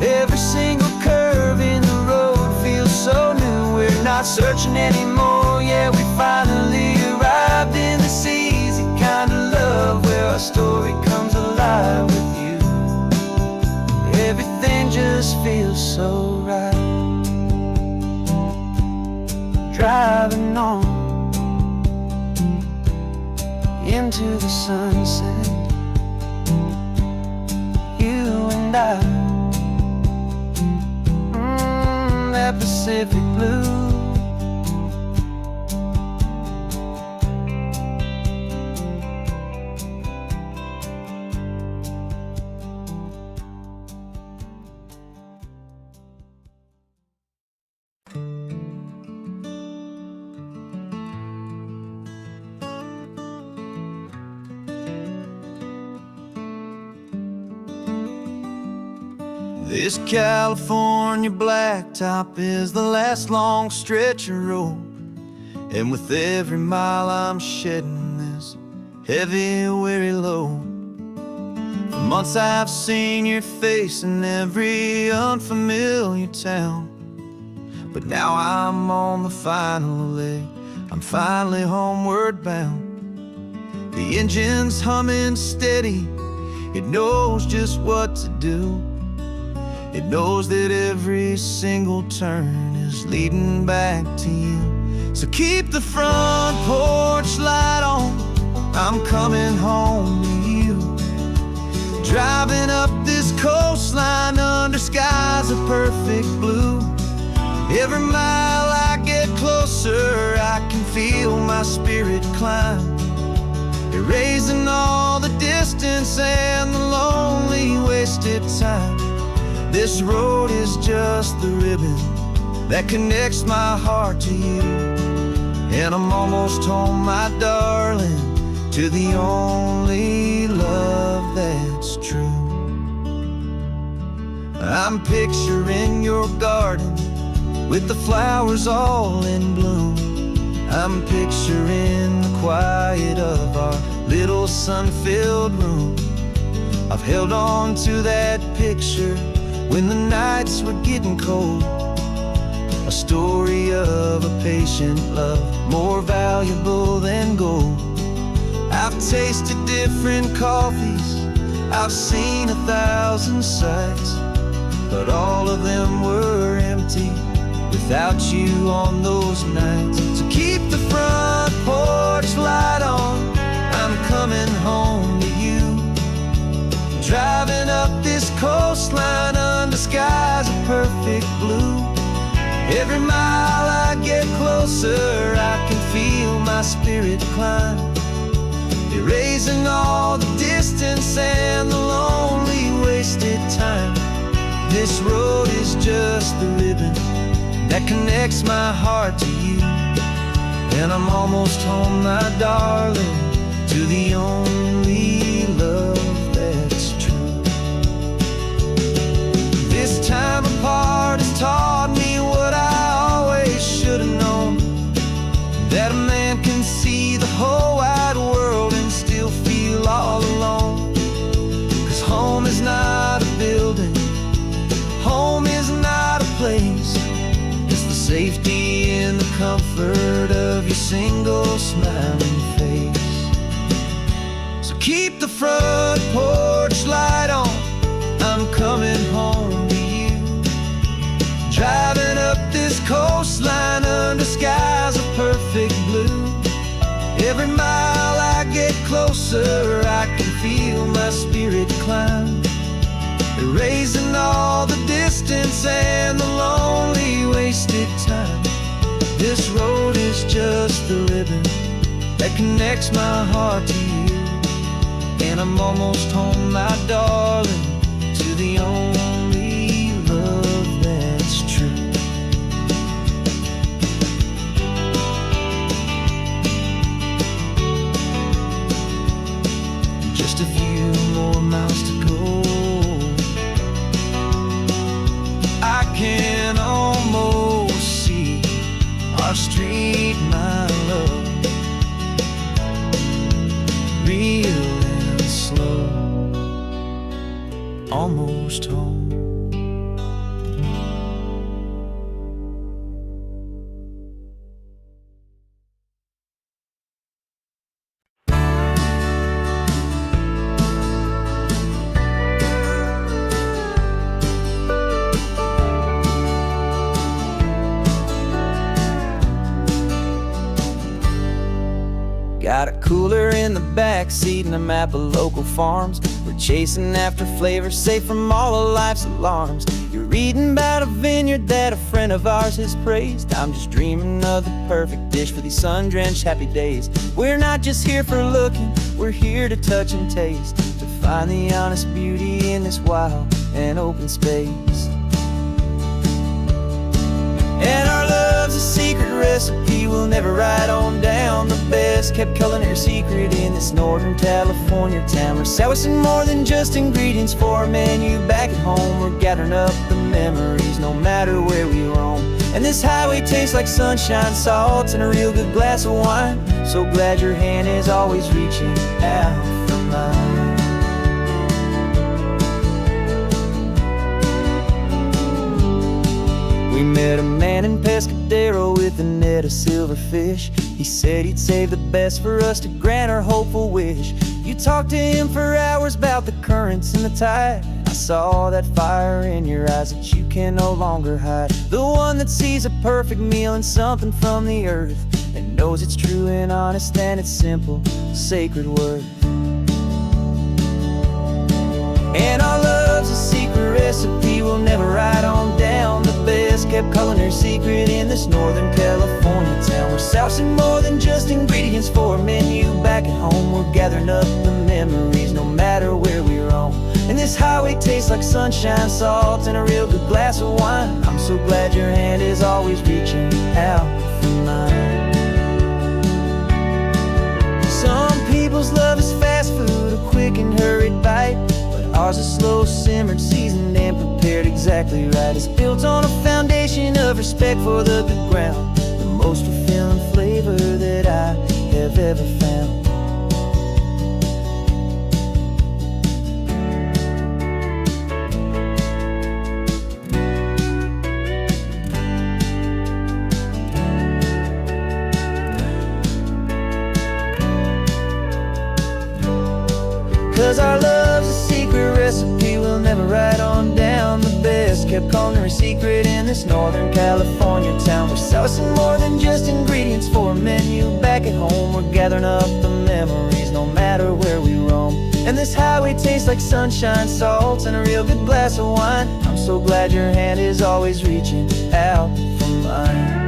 every single curve in the road feels so new. We're not searching anymore, yeah, we finally arrived in this easy kind of love where our story comes alive with you. Everything just feels so right. Driving on into the sunset, you and I, that Pacific blue. This California blacktop is the last long stretch of road, and with every mile I'm shedding this heavy, weary load. For months I've seen your face in every unfamiliar town, but now I'm on the final leg, I'm finally homeward bound. The engine's humming steady, it knows just what to do. It knows that every single turn is leading back to you. So keep the front porch light on, I'm coming home to you. Driving up this coastline under skies of perfect blue. Every mile I get closer, I can feel my spirit climb, erasing all the distance and the lonely wasted time. This road is just the ribbon that connects my heart to you, and I'm almost home, my darling, to the only love that's true. I'm picturing your garden with the flowers all in bloom. I'm picturing the quiet of our little sun-filled room. I've held on to that picture when the nights were getting cold, a story of a patient love more valuable than gold. I've tasted different coffees, I've seen 1,000 sights, but all of them were empty without you on those nights. So keep the front porch light on, I'm coming home to you. Driving up this coastline under skies of perfect blue. Every mile I get closer, I can feel my spirit climb, erasing all the distance and the lonely wasted time. This road is just the ribbon that connects my heart to you, and I'm almost home, my darling, to the only love that's true. This time apart has taught me what I always should have known, that a man can see the whole wide world and still feel all alone. 'Cause home is not a building, home is not a place, it's the safety and the comfort of your single smiling face. So keep the front porch light on, I'm coming home to you. Driving up this coastline under skies of perfect blue. Every mile I get closer, I can feel my spirit climb, erasing all the distance and the lonely wasted time. This road is just the ribbon that connects my heart to you, and I'm almost home, my darling, to the only love that's true. Just a few more miles to go, I can almost see our street, my love, real and slow, almost home. Got a cooler in the back seat and a map of local farms. We're chasing after flavors safe from all of life's alarms. You're reading about a vineyard that a friend of ours has praised. I'm just dreaming of the perfect dish for these sun-drenched happy days. We're not just here for looking, we're here to touch and taste, to find the honest beauty in this wild and open space. And our love's a secret recipe we'll never write on down. The best kept culinary secret in this Northern California town. We're selling more than just ingredients for a menu back at home. We're gathering up the memories no matter where we roam. And this highway tastes like sunshine, salt, and a real good glass of wine. So glad your hand is always reaching out for mine. We met a man in Pescadero with a net of silverfish. He said he'd save the best for us to grant our hopeful wish. You talked to him for hours about the currents and the tide. I saw that fire in your eyes that you can no longer hide. The one that sees a perfect meal in something from the earth, and knows it's true and honest and it's simple, sacred worth. And our love's a secret recipe we'll never write on down. The best kept culinary secret in this Northern California town. We're sourcing more than just ingredients for a menu back at home. We're gathering up the memories no matter where we roam. And this highway tastes like sunshine, salt, and a real good glass of wine. I'm so glad your hand is always reaching out for mine. Some people's love is fast food, a quick and hurried bite. Ours is slow, simmered, seasoned, and prepared exactly right. It's built on a foundation of respect for the good ground, the most fulfilling flavor that I have ever found. 'Cause our love's a secret recipe we'll never write on down. The best kept culinary secret in this Northern California town. We're sourcing more than just ingredients for a menu back at home. We're gathering up the memories no matter where we roam. And this highway tastes like sunshine, salt, and a real good glass of wine. I'm so glad your hand is always reaching out for mine.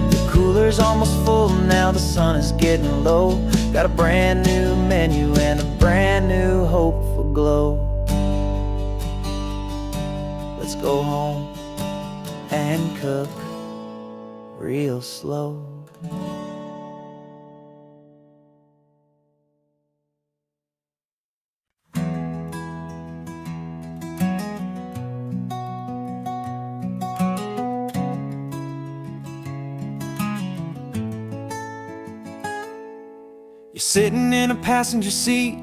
The cooler's almost full now, the sun is getting low. Got a brand new menu and a brand new hopeful glow. Let's go home and cook real slow. You're sitting in a passenger seat,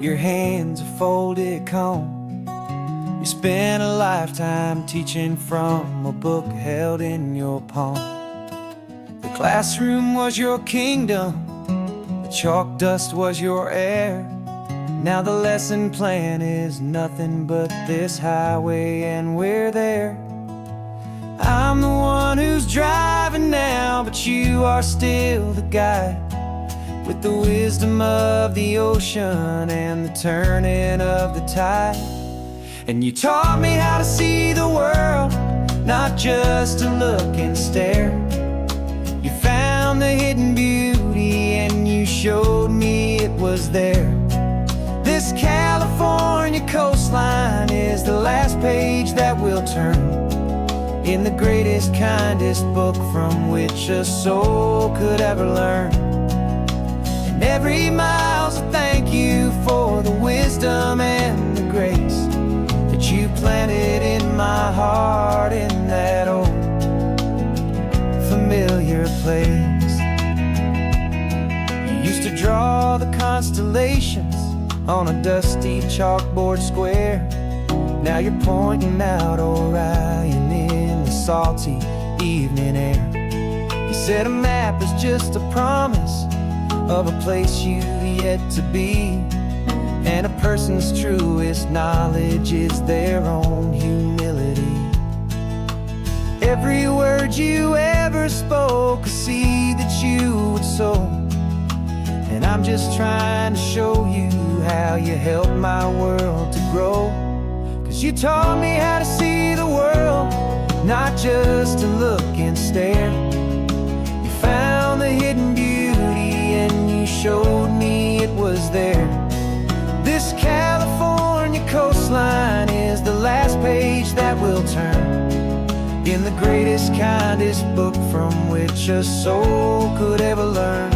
your hands are folded calm. You spent a lifetime teaching from a book held in your palm. The classroom was your kingdom, the chalk dust was your air. Now the lesson plan is nothing but this highway and we're there. I'm the one who's driving now, but you are still the guide. with the wisdom of the ocean and the turning of the tide. And you taught me how to see the world, not just to look and stare. You found the hidden beauty and you showed me it was there. This California coastline is the last page that we'll turn in the greatest, kindest book from which a soul could ever learn. And every mile's a thank you for the wisdom and the grace that you planted in my heart in that old familiar place. You used to draw the constellations on a dusty chalkboard square. Now you're pointing out Orion in the salty evening air. You said a map is just a promise of a place you've yet to be, and a person's truest knowledge is their own humility. Every word you ever spoke, a seed that you would sow, and I'm just trying to show you how you helped my world to grow. 'Cause you taught me how to see the world, not just to look and stare. You found the hidden beauty and you showed me it was there. This California coastline is the last page that we'll turn in the greatest, kindest book from which a soul could ever learn.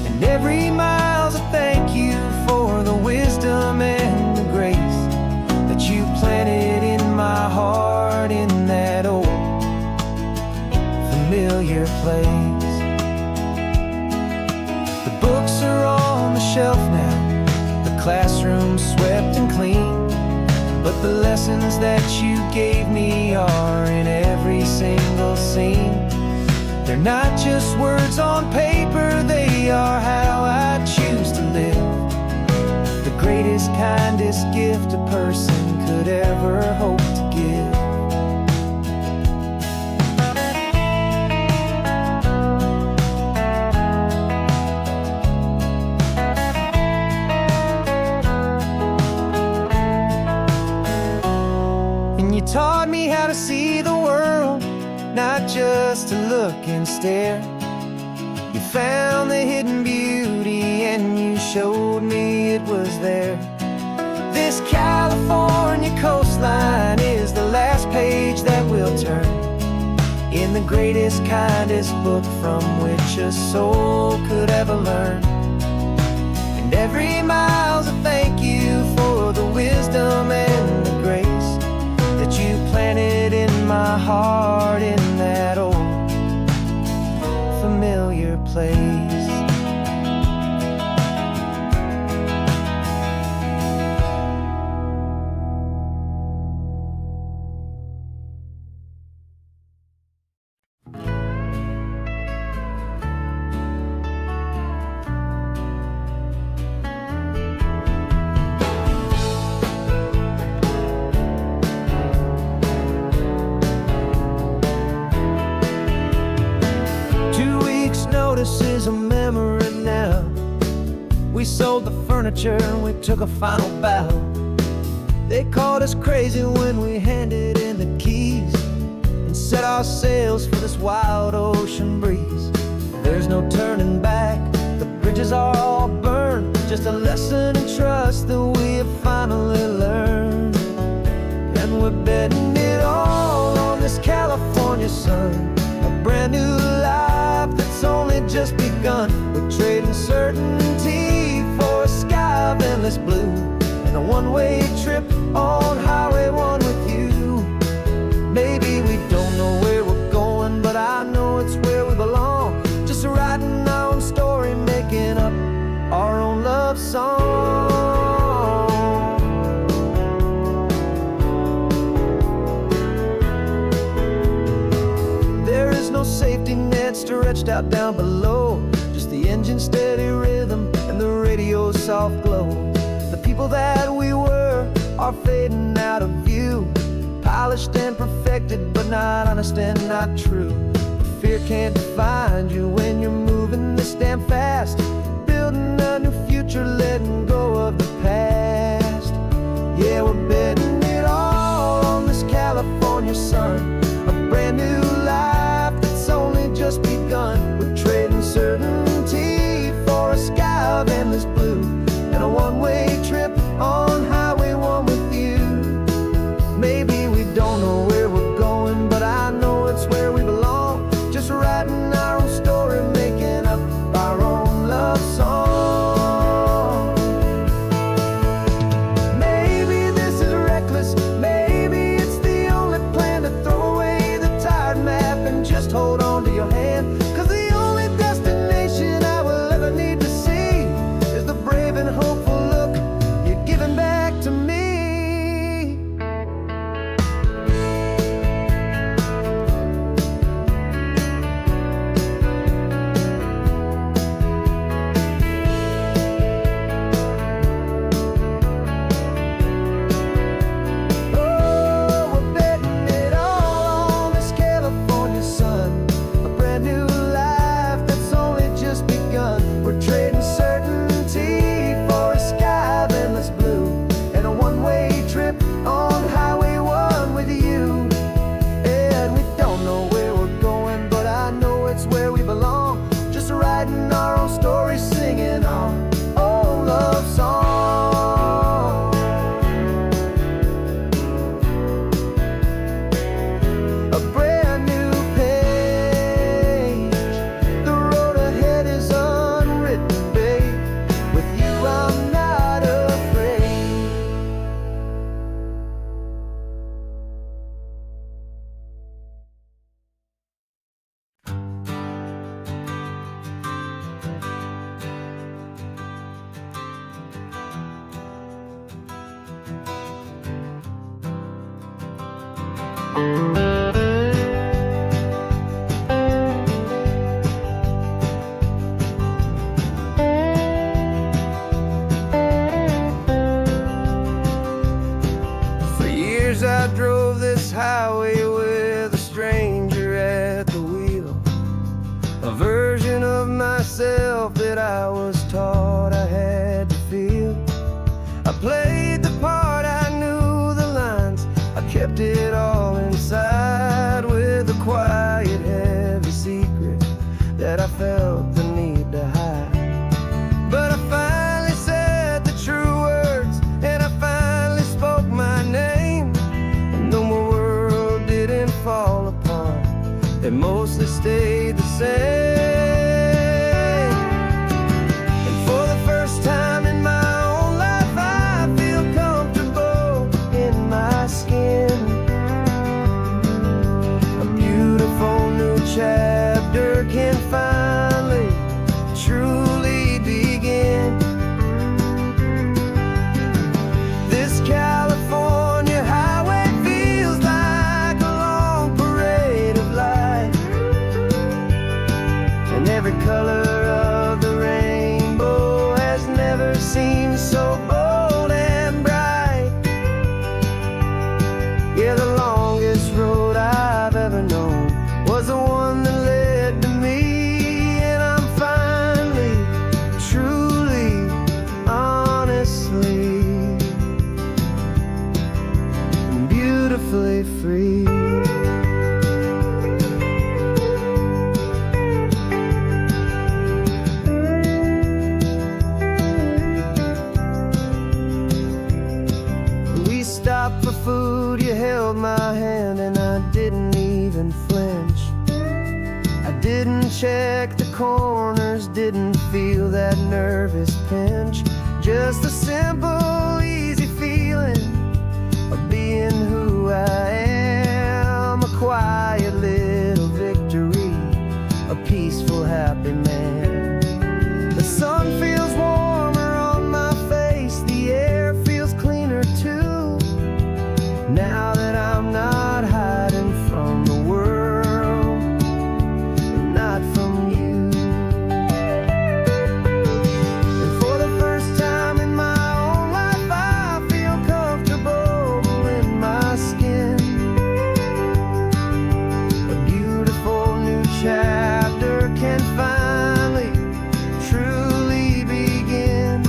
And every mile's a thank you for the wisdom and the grace that you planted in my heart in that old familiar place. The books are on the shelf now, the classroom swept and clean, but the lessons that you gave me are in every single scene. They're not just words on paper, they are how I choose to live. The greatest, kindest gift a person could ever hope to give. And you taught me how to see the world, not just to look and stare. You found the hidden beauty and you showed me it was there. This California coastline is the last page that we'll turn in the greatest, kindest book from which a soul could ever learn. And every mile's a thank you for the wisdom and the grace that you planted in my heart in that old familiar place. Notice is a memory now. We sold the furniture and we took a final bow. They called us crazy when we handed in the keys and set our sails for this wild ocean breeze. There's no turning back, the bridges are all burned, just a lesson in trust that we have finally learned. And we're betting it all on this California sun, a brand new life that's only just begun. We're trading certainty for a sky of endless blue and a one-way trip on Highway 1 with you. Maybe we don't know where we're going, but I know it's where we belong. Just writing our own story, making up our own love song. There is no safety net stretched out down below, just the engine's steady rhythm and the radio's soft glow. The people that we were are fading out of view, polished and perfected, but not honest and not true. Fear can't find you when you're moving this damn fast. For years I drove this highway with a stranger at the wheel, a version of myself that I was taught I had to feel. I played the part, I knew the lines, I kept it all inside with a quiet, heavy secret that I felt the need to hide. But I finally said the true words, and I finally spoke my name. And though my world didn't fall apart, it mostly stayed the same. And for the first time in my own life, I feel comfortable in my skin. A beautiful new chapter can finally truly begin. This California highway feels like a long parade of light, and every color of the rainbow has never seemed so bold and bright. Yeah, the longest road I've ever known was the one that led to me, and I'm finally, truly, honestly, and beautifully free. We stopped for food, you held my hand, and I didn't even flinch. I didn't check the corners, didn't feel that nervous pinch. Just a simple, easy feeling of being who I am. A quiet little victory, a peaceful, happy man. The sun feels warmer on my face, the air feels cleaner too, now that I'm not hiding from the world, and not from you. And for the first time in my own life, I feel comfortable in my skin. A beautiful new chapter can finally truly begin.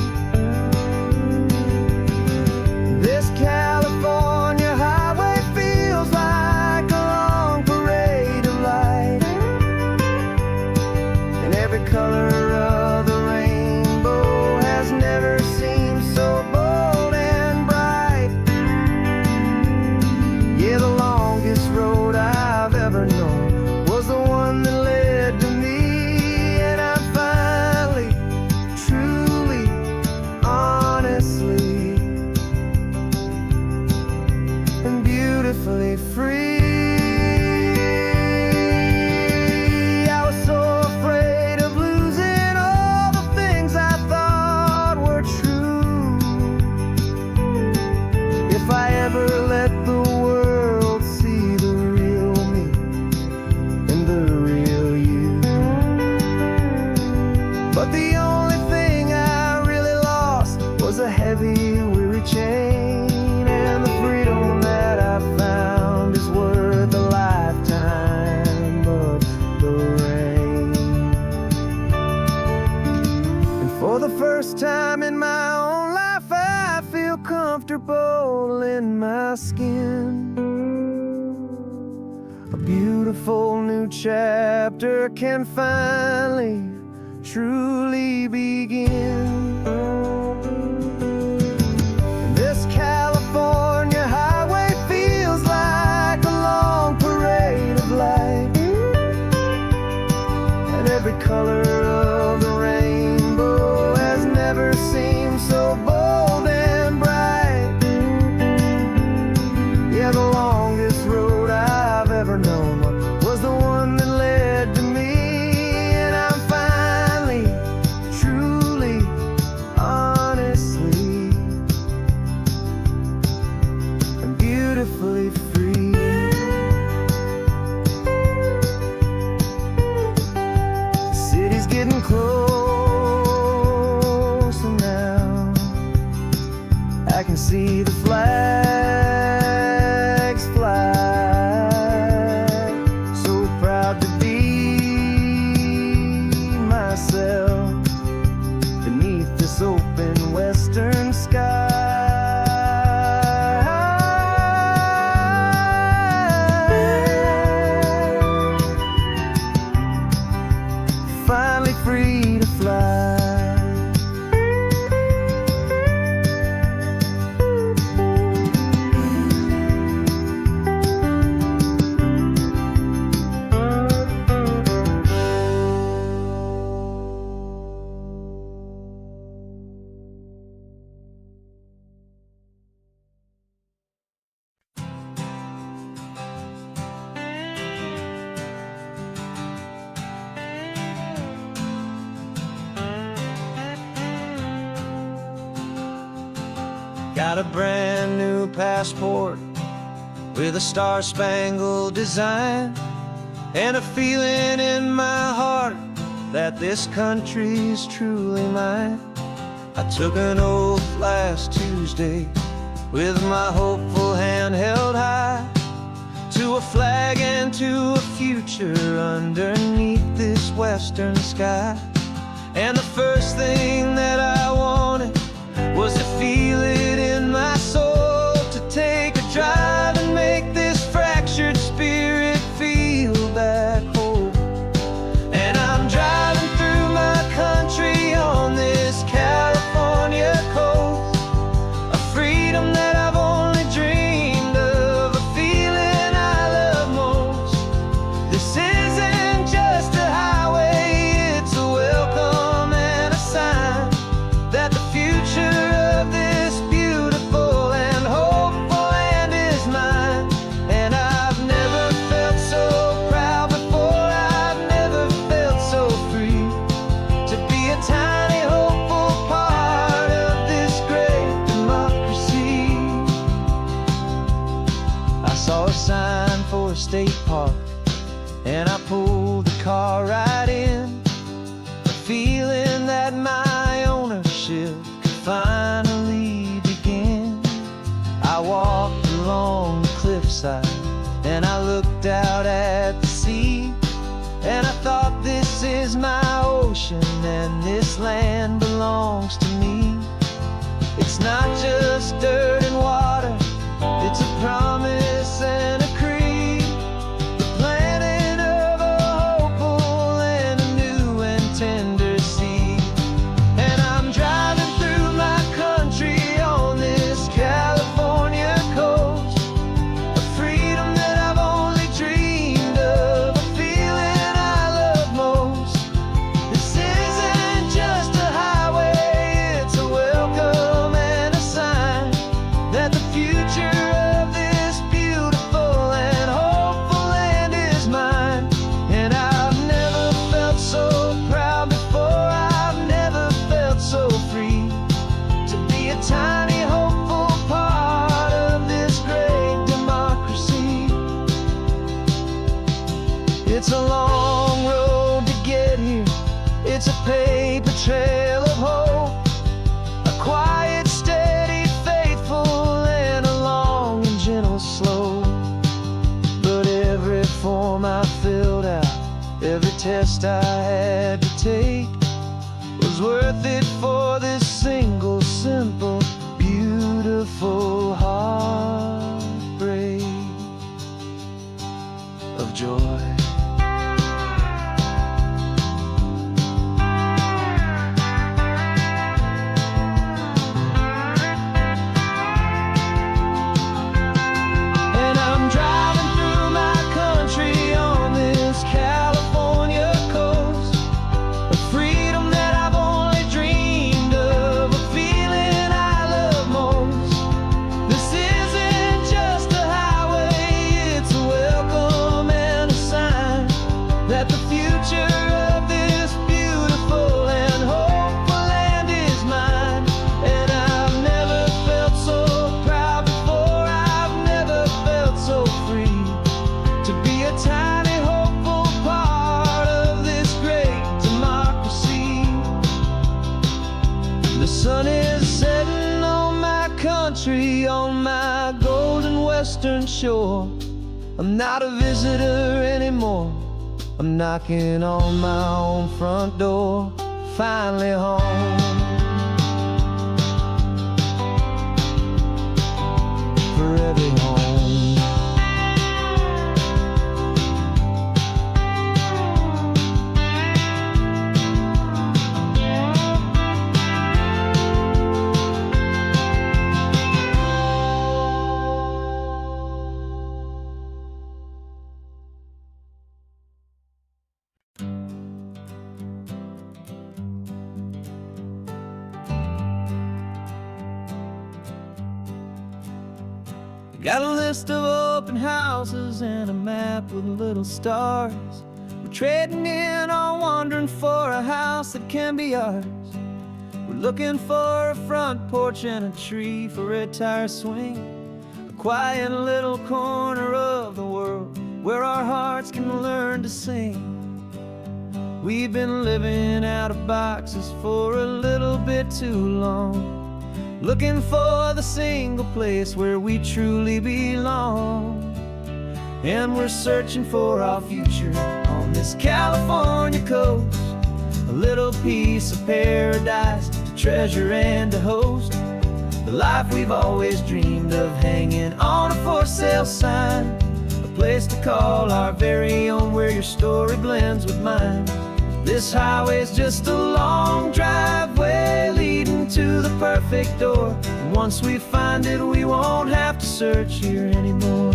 This California highway feels like a long parade of light, and every color of the rainbow has never seemed so bold and bright. Yeah, the longest road I've ever known was the one that led to me, and I'm finally, truly, honestly, and beautifully free. I was so afraid of losing all the things I thought were true. If I ever let the world see the real me and the real you. But the only thing I really lost was a heavy, weary chain, and the freedom that I found is worth a lifetime of the rain. And for the first time in my own life, I feel comfortable in my skin. A beautiful new chapter can finally truly begin. This California highway feels like a long parade of light, and every color of the rainbow has never seemed so bold and bright. Yeah, the longest road I've ever known was the one that led to me, and I'm finally, truly, closer now. I can see the flags fly. So proud to be myself beneath this open western sky. Finally free to fly. Got a brand new passport with a star-spangled design, and a feeling in my heart that this country's truly mine. I took an oath last Tuesday with my hopeful hand held high to a flag and to a future underneath this western sky. And the first thing that I wanted was to feel it in my soul, to take a drive and make this fractured spirit feel back home. And I'm driving through my country on this California coast, a freedom that I've only dreamed of, a feeling I love most. This isn't just a highway, it's a welcome and a sign that the future of this beautiful and hopeful land is mine. And I've never felt so proud before, I've never felt so free to be a tiny hopeful part of this great democracy. I saw a sign for a state park and I pulled the car right in, a feeling that my ownership finally begin. I walked along the cliffside and I looked out at the sea, and I thought, this is my ocean and this land belongs to me. It's not just dirt and water, it's a promise and a creed, the planting of a hopeful and a new and tender seed. And I'm driving through my country on this California coast, a freedom that I've only dreamed of, a feeling I love most. This isn't just a highway, it's a welcome and a sign that the future of this beautiful and hopeful land is mine. And I've never felt so proud before, I've never felt so free to be a tiny hopeful part of this great democracy. It's a long road to get here, it's a paper trail of hope, a quiet, steady, faithful, and a long and gentle slope. But every form I filled out, every test I had to take, was worth it for this single, simple, beautiful heartbreak of joy. And I'm driving through my country on this California coast, a freedom that I've only dreamed of, a feeling I love most. This isn't just a highway, it's a welcome and a sign sun is setting on my country, on my golden western shore. I'm not a visitor anymore. I'm knocking on my own front door. Finally home. Forever home. Got a list of open houses and a map with little stars. We're trading in or wandering for a house that can be ours. We're looking for a front porch and a tree for a tire swing. A quiet little corner of the world where our hearts can learn to sing. We've been living out of boxes for a little bit too long, looking for the single place where we truly belong. And we're searching for our future on this California coast, a little piece of paradise to treasure and to host. The life we've always dreamed of, hanging on a for sale sign, a place to call our very own, where your story blends with mine. This highway's just a long driveway leading to the perfect door. And once we find it, we won't have to search here anymore.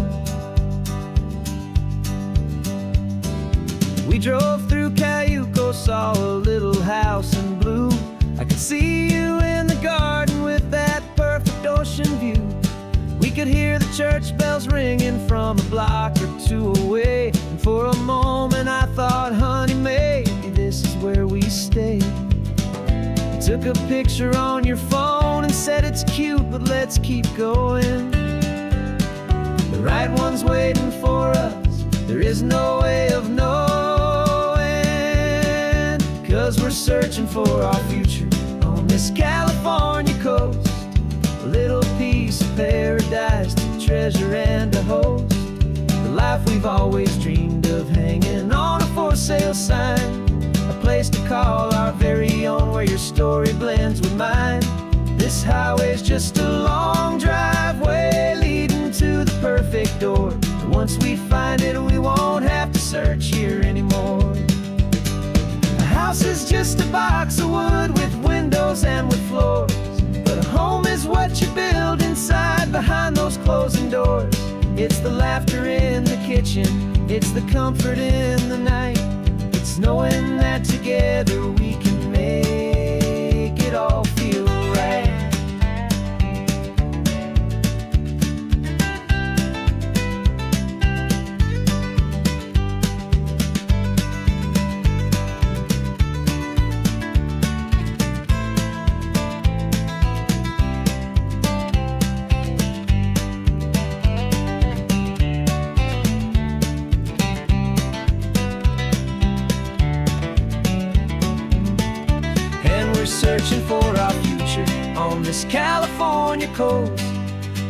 We drove through Cayuco, saw a little house in blue. I could see you in the garden with that perfect ocean view. We could hear the church bells ringing from a block or two away. And for a moment I thought, honey, maybe this is where we stay. You took a picture on your phone and said it's cute, but let's keep going. The right one's waiting for us, there is no way of knowing. 'Cause we're searching for our future on this California coast, a little piece of paradise to treasure and to host. The life we've always dreamed of, hanging on a for sale sign, a place to call our very own, where your story blends with mine. This highway's just a long driveway leading to the perfect door. And once we find it, we won't have to search here anymore. A house is just a box of wood with windows and with floors, but a home is what you build inside behind those closing doors. It's the laughter in the kitchen, it's the comfort in the night. It's knowing that together we can make it all feel right. Searching for our future on this California coast,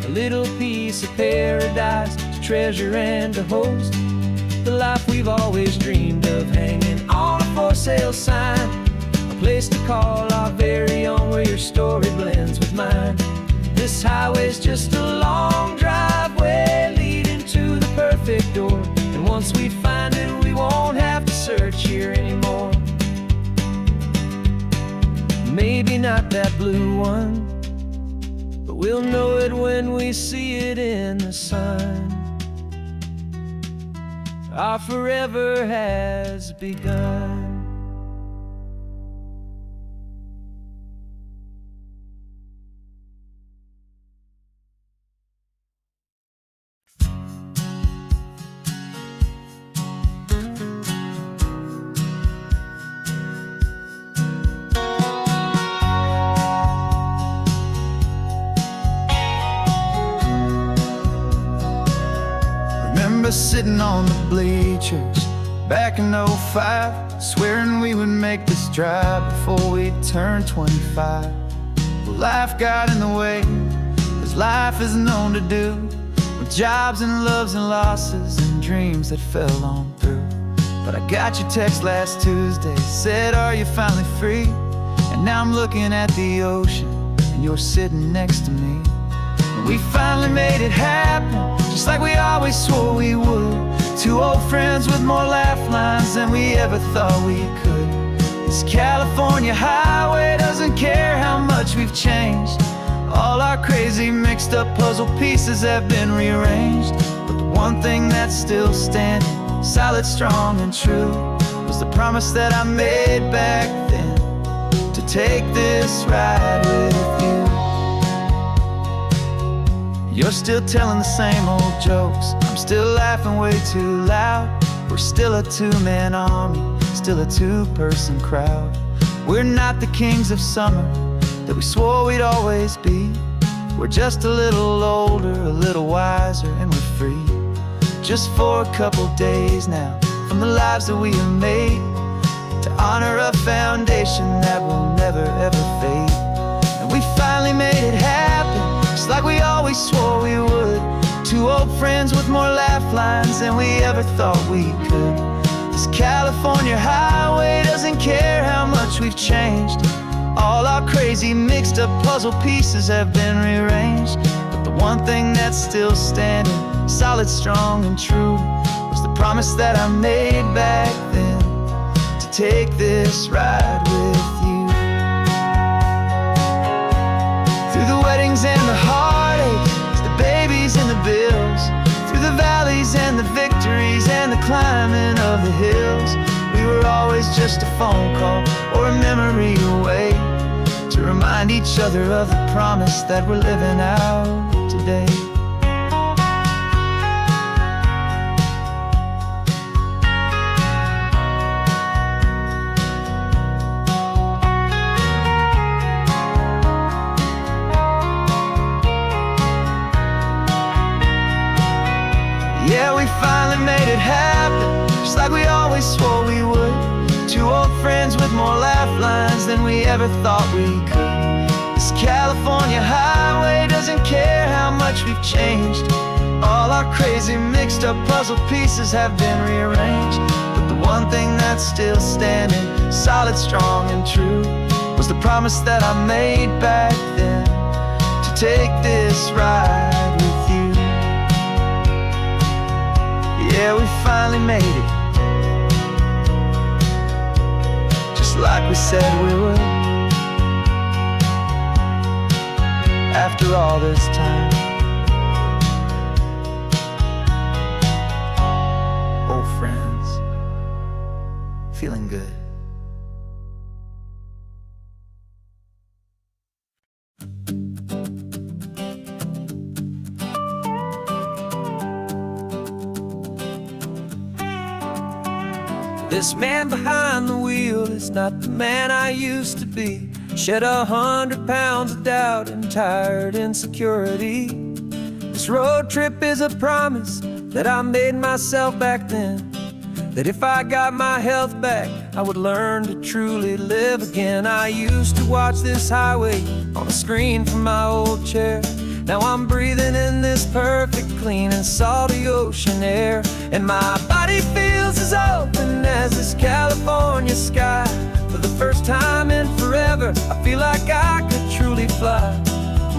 a little piece of paradise to treasure and to host. The life we've always dreamed of, hanging on a for sale sign, a place to call our very own, where your story blends with mine. This highway's just a long driveway leading to the perfect door. And once we find it, we won't have to search here anymore. Maybe not that blue one, but we'll know it when we see it in the sun. Our forever has begun. Sitting on the bleachers back in '05, swearing we would make this drive before we turned 25. Well, life got in the way, as life is known to do, with jobs and loves and losses and dreams that fell on through. But I got your text last Tuesday, said, are you finally free? And now I'm looking at the ocean, and you're sitting next to me. And we finally made it happen, just like we always swore we would. Two old friends with more laugh lines than we ever thought we could. This California highway doesn't care how much we've changed. All our crazy mixed up puzzle pieces have been rearranged. But the one thing that's still standing, solid, strong, and true, was the promise that I made back then, to take this ride with you. You're still telling the same old jokes, I'm still laughing way too loud. We're still a two-man army, still a two-person crowd. We're not the kings of summer that we swore we'd always be. We're just a little older, a little wiser, and we're free. Just for a couple days now, from the lives that we have made, to honor a foundation that will never ever fade. And we finally made it happen, just like we always swore we would. Two old friends with more laugh lines than we ever thought we could. This California highway doesn't care how much we've changed. All our crazy mixed up puzzle pieces have been rearranged. But the one thing that's still standing, solid, strong, and true, was the promise that I made back then, to take this ride with you. Through the weddings and the heartaches, the babies and the bills, through the valleys and the victories and the climbing of the hills, we were always just a phone call or a memory away, to remind each other of the promise that we're living out today. Yeah, we finally made it happen, just like we always swore we would. Two old friends with more laugh lines than we ever thought we could. This California highway doesn't care how much we've changed. All our crazy mixed up puzzle pieces have been rearranged. But the one thing that's still standing, solid, strong, and true, was the promise that I made back then, to take this ride with you. Yeah, we finally made it, just like we said we would. After all this time, old friends, feeling good. This man behind the wheel is not the man I used to be. Shed 100 pounds of doubt and tired insecurity. This road trip is a promise that I made myself back then, that if I got my health back, I would learn to truly live again. I used to watch this highway on a screen from my old chair. Now I'm breathing in this perfect, clean and salty ocean air. And my body feels as open as this California sky. For the first time in forever, I feel like I could truly fly.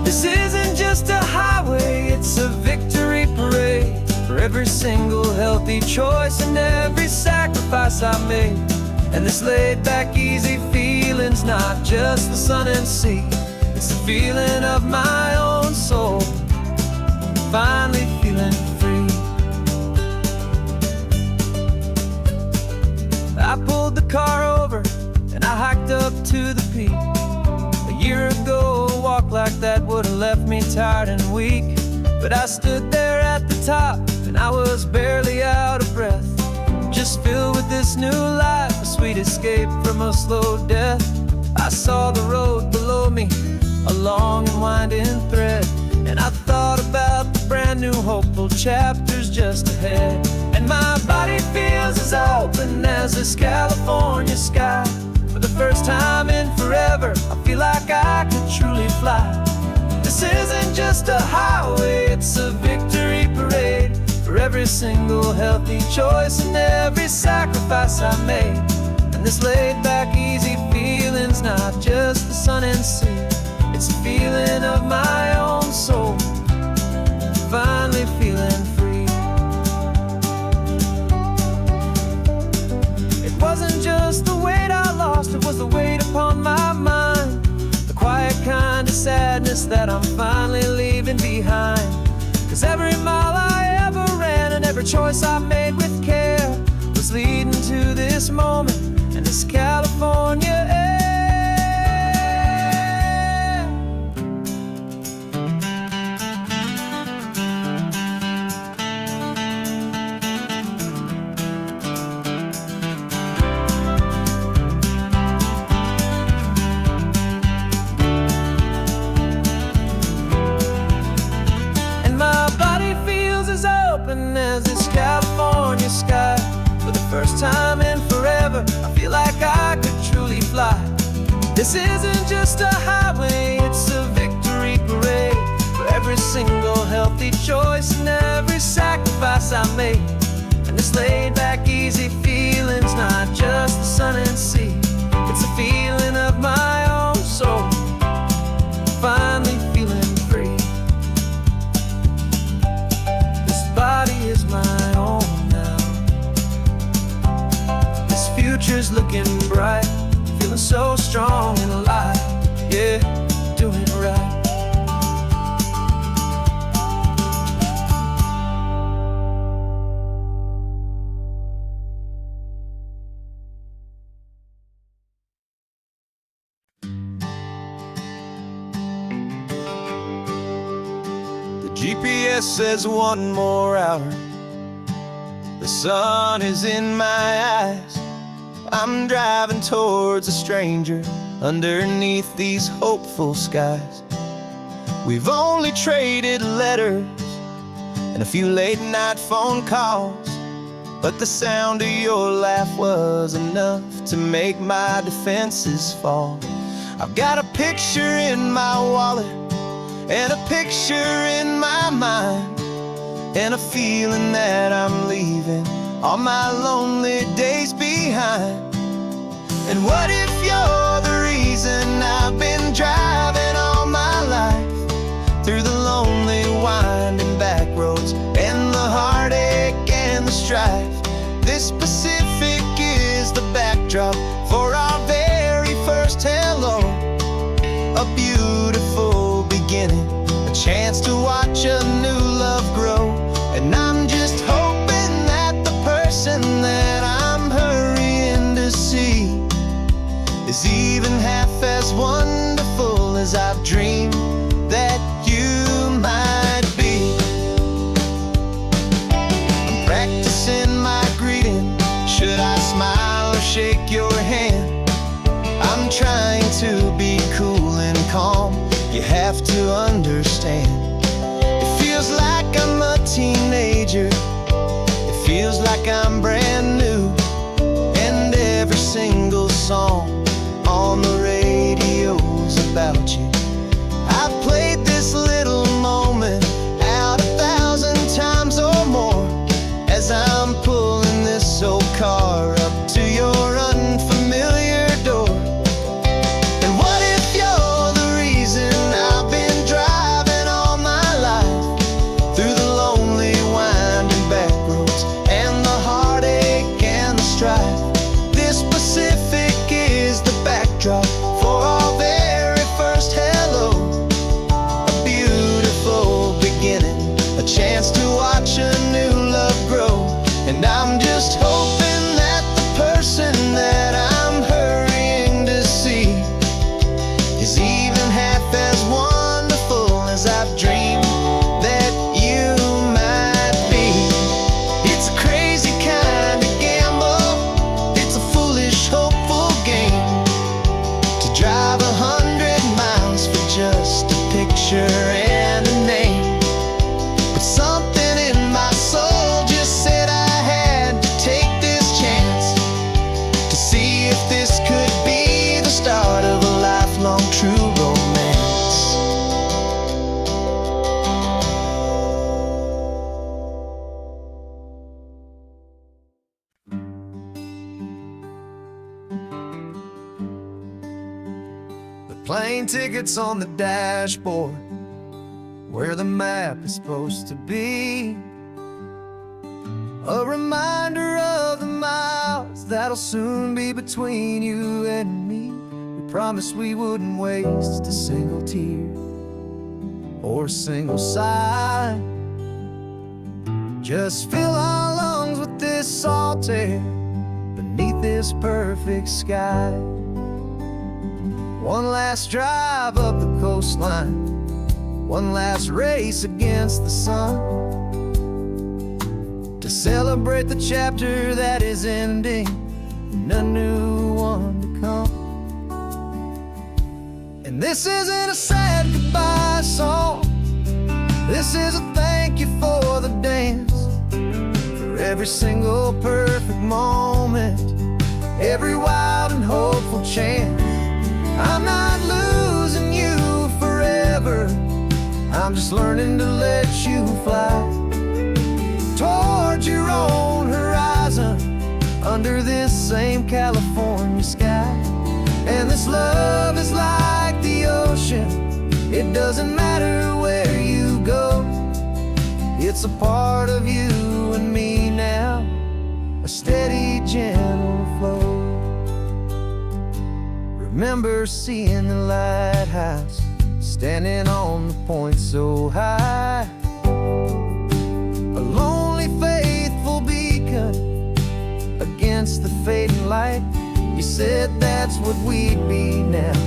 This isn't just a highway, it's a victory parade, for every single healthy choice and every sacrifice I made. And this laid back, easy feeling's not just the sun and sea, it's the feeling of my own soul, finally feeling free. I pulled the car over and I hiked up to the peak. A year ago, a walk like that would've left me tired and weak. But I stood there at the top and I was barely out of breath, just filled with this new life, a sweet escape from a slow death. I saw the road below me, a long and winding thread, and I thought about the brand new hopeful chapters just ahead. And my body feels as open as this California sky. For the first time in forever, I feel like I could truly fly. just a highway, it's a victory parade for every single healthy choice and every sacrifice I made. And this laid back, easy feeling's not just the sun and sea, it's a feeling of my own soul, finally feeling free. It wasn't just the weight I lost, it was the weight upon my mind, the quiet kind of sadness that I'm finally leaving behind. 'Cause every mile I ever ran and every choice I made with care was leading to this moment and this California air. As this California sky, for the first time in forever, I feel like I could truly fly. This isn't just a highway, it's a victory parade for every single healthy choice and every sacrifice I made. And this laid back, easy feeling's not just the sun and sea, it's a feeling of my own soul, finally feeling free. Body is my own now. This future's looking bright, feeling so strong and alive. Yeah, doing it right. GPS says one more hour. The sun is in my eyes. I'm driving towards a stranger underneath these hopeful skies. We've only traded letters and a few late night phone calls, but the sound of your laugh was enough to make my defenses fall. I've got a picture in my wallet and a picture in my mind, and a feeling that I'm leaving all my lonely days behind. And what if you're the reason I've been driving all my life, through the lonely winding back roads and the heartache and the strife? This Pacific is the backdrop for our very first hello, a beautiful beginning, a chance to watch a new love grow. And I'm just hoping that the person that I'm hurrying to see is even half as wonderful as I've dreamed that you might be. I'm practicing my greeting. Should I smile or shake your hand? I'm trying to be cool and calm. You have to understand, it feels like I'm a teenager, it feels like I'm brand new, and every single song on the radio's about you. I've played this little moment out 1,000 times or more, as I'm pulling this old car up to your unfamiliar door. This Pacific is the backdrop for our very first hello, a beautiful beginning, a chance to watch a new love grow. And I'm just hoping that the person that I'm hurrying to see is even half as wonderful as I've dreamed that you might be. It's a crazy kind of gamble, it's a foolish, hopeful game, to drive 100 miles for just a picture and a name. But something in my soul just said I had to take this chance, to see if this could be the start of a lifelong true romance. plane tickets on the dashboard, where the map is supposed to be. A reminder of the miles that'll soon be between you and me. We promised we wouldn't waste a single tear or a single sigh. Just fill our lungs with this salt air beneath this perfect sky. One last drive up the coastline, one last race against the sun, to celebrate the chapter that is ending and a new one to come. And this isn't a sad goodbye song, this is a thank you for the dance, for every single perfect moment, every wild and hopeful chance. I'm not losing you forever, I'm just learning to let you fly towards your own horizon, under this same California sky. And this love is like the ocean, it doesn't matter where you go, it's a part of you and me now, a steady, gentle flow. Remember seeing the lighthouse, standing on the point so high, a lonely, faithful beacon against the fading light. You said that's what we'd be now,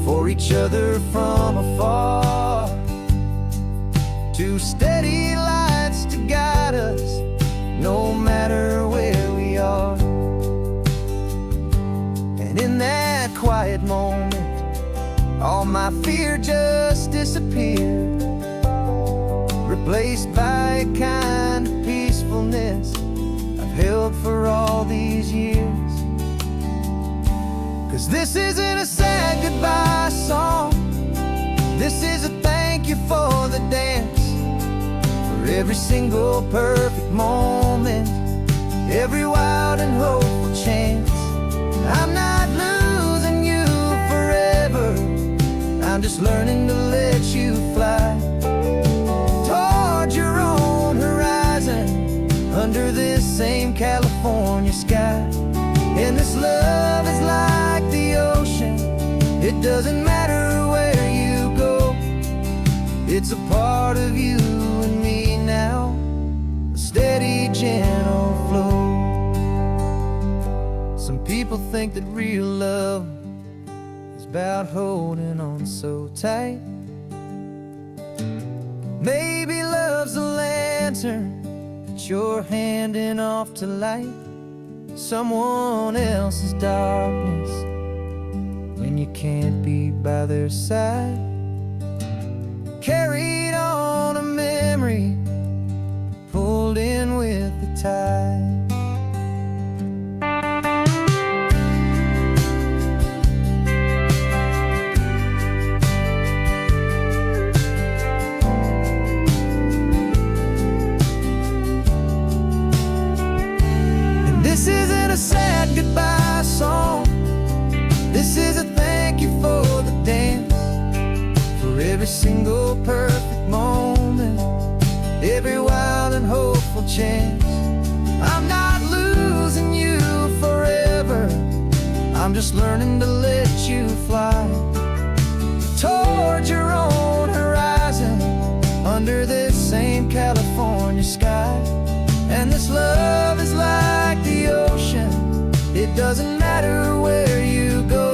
for each other from afar. Two steady lights to guide us, no matter where we are. And in that quiet moment, all my fear just disappeared, replaced by a kind of peacefulness I've held for all these years. 'Cause this isn't a sad goodbye song, this is a thank you for the dance, for every single perfect moment, every wild and hopeful chance. I'm not losing you forever, I'm just learning to let you fly towards your own horizon, under this same California sky. And this love is like the ocean, it doesn't matter where you go, it's a part of you and me now, a steady, gentle flow. Some people think that real love is about holding on so tight. Maybe love's a lantern that you're handing off to light someone else's darkness when you can't be by their side. Carried on a memory, pulled in with the tide. This isn't a sad goodbye song, this is a thank you for the dance, for every single perfect moment, every wild and hopeful chance. I'm not losing you forever, I'm just learning to let you fly towards your own horizon, under this same California sky. And this love is like the ocean, it doesn't matter where you go,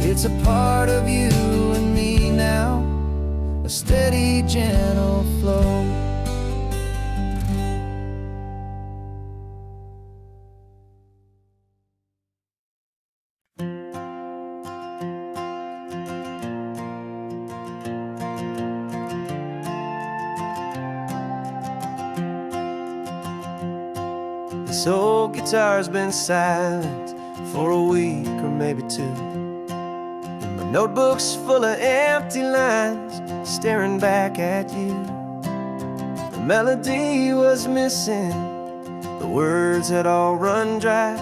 it's a part of you and me now, a steady, gentle flow. This old guitar's been silent for a week or maybe two, and my notebook's full of empty lines staring back at you. The melody was missing, the words had all run dry,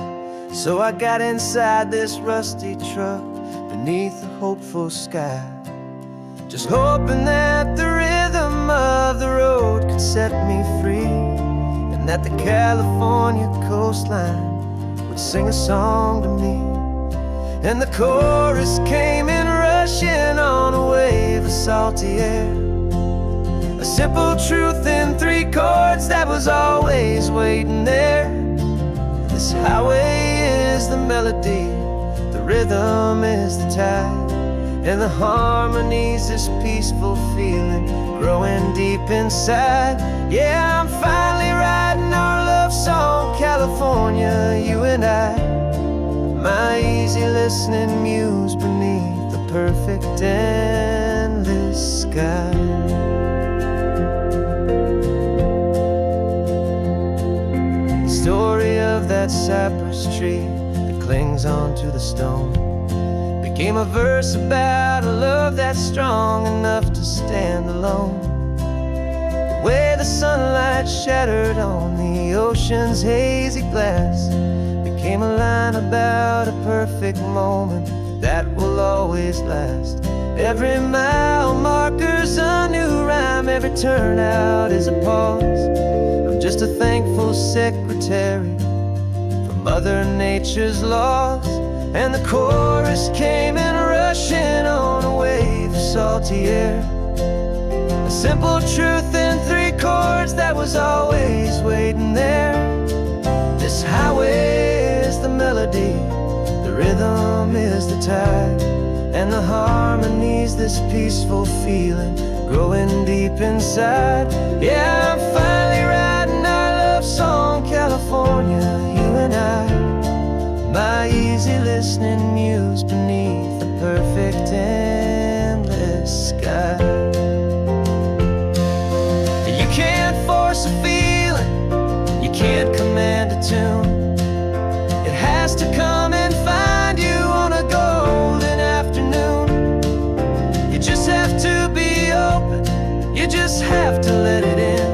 so I got inside this rusty truck, beneath the hopeful sky. Just hoping that the rhythm of the road could set me free, and that the California coastline would sing a song to me. And the chorus came in rushing on a wave of salty air, a simple truth in 3 chords that was always waiting there. This highway is the melody, the rhythm is the tide, and the harmony's this peaceful feeling growing deep inside. Yeah, I'm finally writing our love song, California, you and I. My easy listening muse beneath the perfect endless sky. The story of that cypress tree that clings onto the stone became a verse about a love that's strong enough to stand alone. The way the sunlight shattered on the ocean's hazy glass became a line about a perfect moment that will always last. Every mile marker's a new rhyme, every turnout is a pause. I'm just a thankful secretary for Mother Nature's laws. And the chorus came in rushing on a wave of salty air, a simple truth in 3 chords that was always waiting there. This highway is the melody, the rhythm is the tide, and the harmony's this peaceful feeling growing deep inside. Yeah, I'm finally writing our love song, California, you and I. My easy listening muse beneath the perfect endless sky. You can't force a feeling, you can't command a tune. It has to come and find you on a golden afternoon. You just have to be open, you just have to let it in.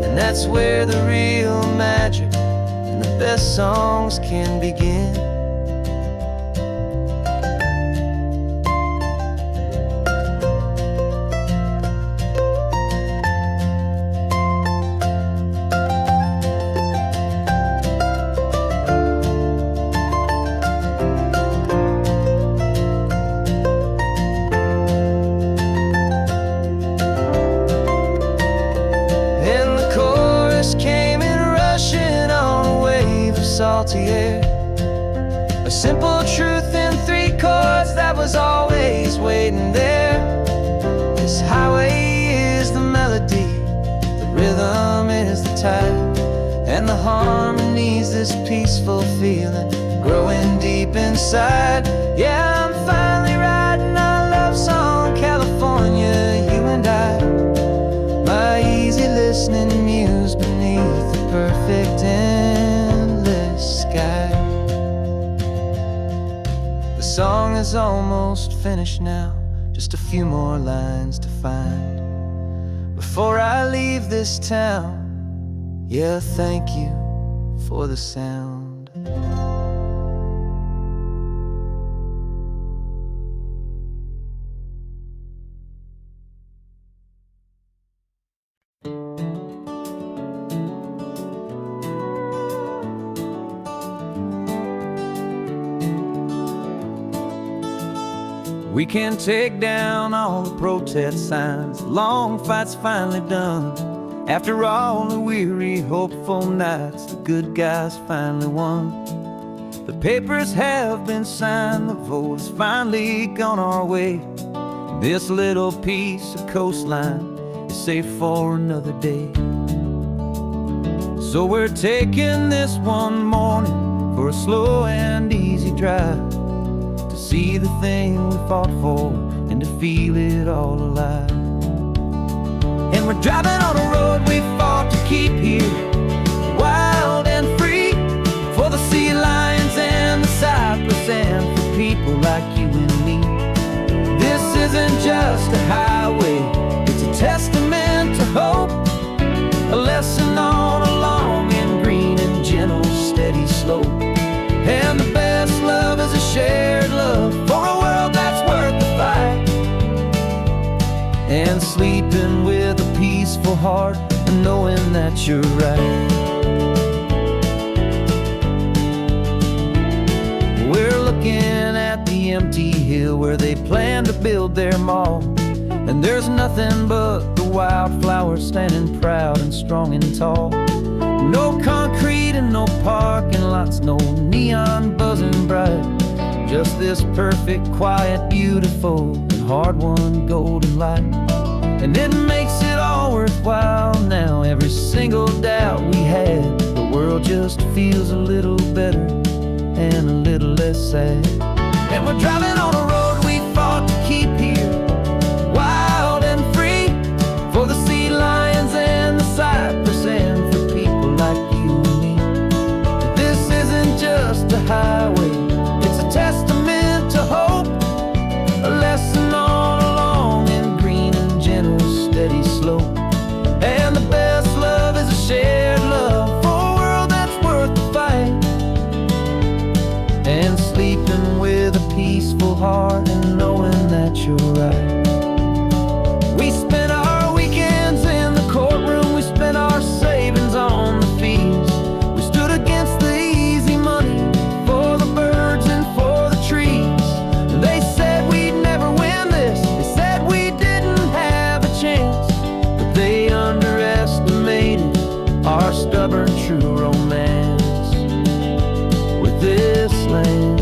And that's where the real magic, the best songs can begin. And the chorus came in rushing on a wave of salty air, a simple truth in 3 chords that was always waiting there. This highway is the melody, the rhythm is the tide, and the harmony's this peaceful feeling growing deep inside. Yeah, I'm finally writing our love song, California, you and I. My easy listening muse beneath the perfect endless sky. The song is almost finished now, just a few more lines to find before I leave this town. Yeah, thank you for the sound. We can take down all the protest signs, the long fight's finally done. After all the weary, hopeful nights, the good guys finally won. The papers have been signed, the vote has finally gone our way. This little piece of coastline is safe for another day. So we're taking this one morning for a slow and easy drive, to see the thing we fought for and to feel it all alive. And we're driving on a road we fought to keep here, wild and free, for the sea lions and the cypress and for people like you and me. This isn't just a highway, it's a testament to hope, a lesson on a long and green and gentle steady slope. And the best love is a shared love for sleeping with a peaceful heart and knowing that you're right. We're looking at the empty hill where they plan to build their mall, and there's nothing but the wildflowers standing proud and strong and tall. No concrete and no parking lots, no neon buzzing bright, just this perfect, quiet, beautiful, and hard-won golden light. And it makes it all worthwhile now. Every single doubt we had, the world just feels a little better and a little less sad. And we're driving on a road we fought to keep here, wild and free, for the sea lions and the cypress and for people like you and me. This isn't just a highway, it's a testament to hope, a lesson all along in green and gentle, steady slope. And the best love is a shared love for a world that's worth the fight, and sleeping with a peaceful heart and knowing that you're right. We spent our weekends in the courtroom, we spent our savings on the fees. We stood against the easy money for the birds and for the trees. They said we'd never win this, they said we didn't have a chance, but they underestimated our stubborn true romance with this land.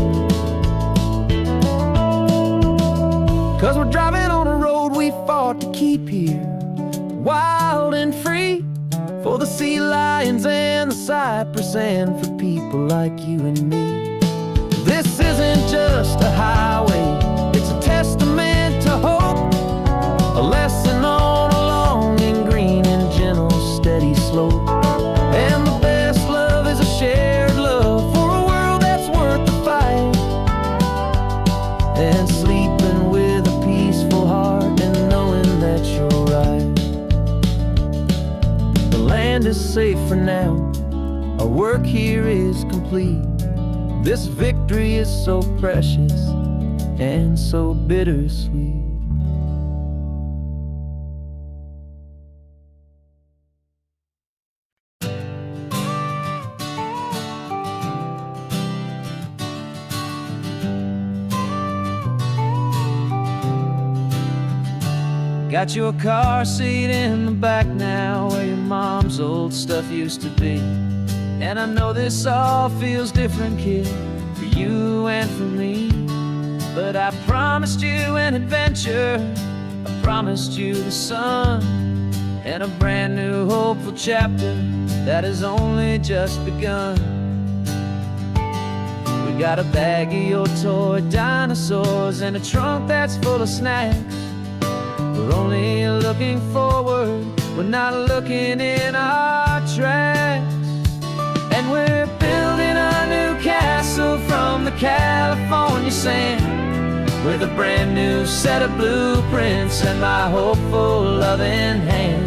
'Cause we're driving on a road we fought to keep here, wild and free, for the sea lions and the cypress and for people like you and me. This isn't just a highway, it's a testament to hope, a lesson all along in green and gentle, steady slope. And the best love is a shared love for a world that's worth the fight, and sleeping with a peaceful heart and knowing that you're right. The land is safe for now, our work here is complete. This victory is so precious and so bittersweet. Got your car seat in the back now, where your mom's old stuff used to be. And I know this all feels different, kid, for you and for me. But I promised you an adventure, I promised you the sun, and a brand new hopeful chapter that has only just begun. We got a bag of your toy dinosaurs and a trunk that's full of snacks. We're only looking forward, we're not looking in our tracks. And we're building a new castle from the California sand, with a brand new set of blueprints and my hopeful loving hand.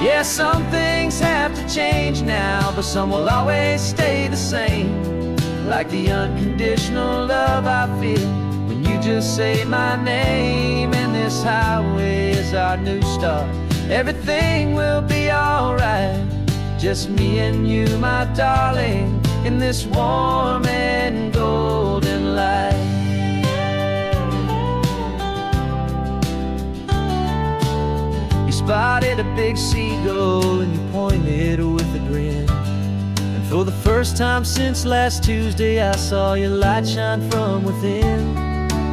Yeah, some things have to change now, but some will always stay the same, like the unconditional love I feel when you just say my name. And this highway is our new start, everything will be alright, just me and you, my darling, in this warm and golden light. You spotted a big seagull and you pointed with a grin, and for the first time since last Tuesday I saw your light shine from within.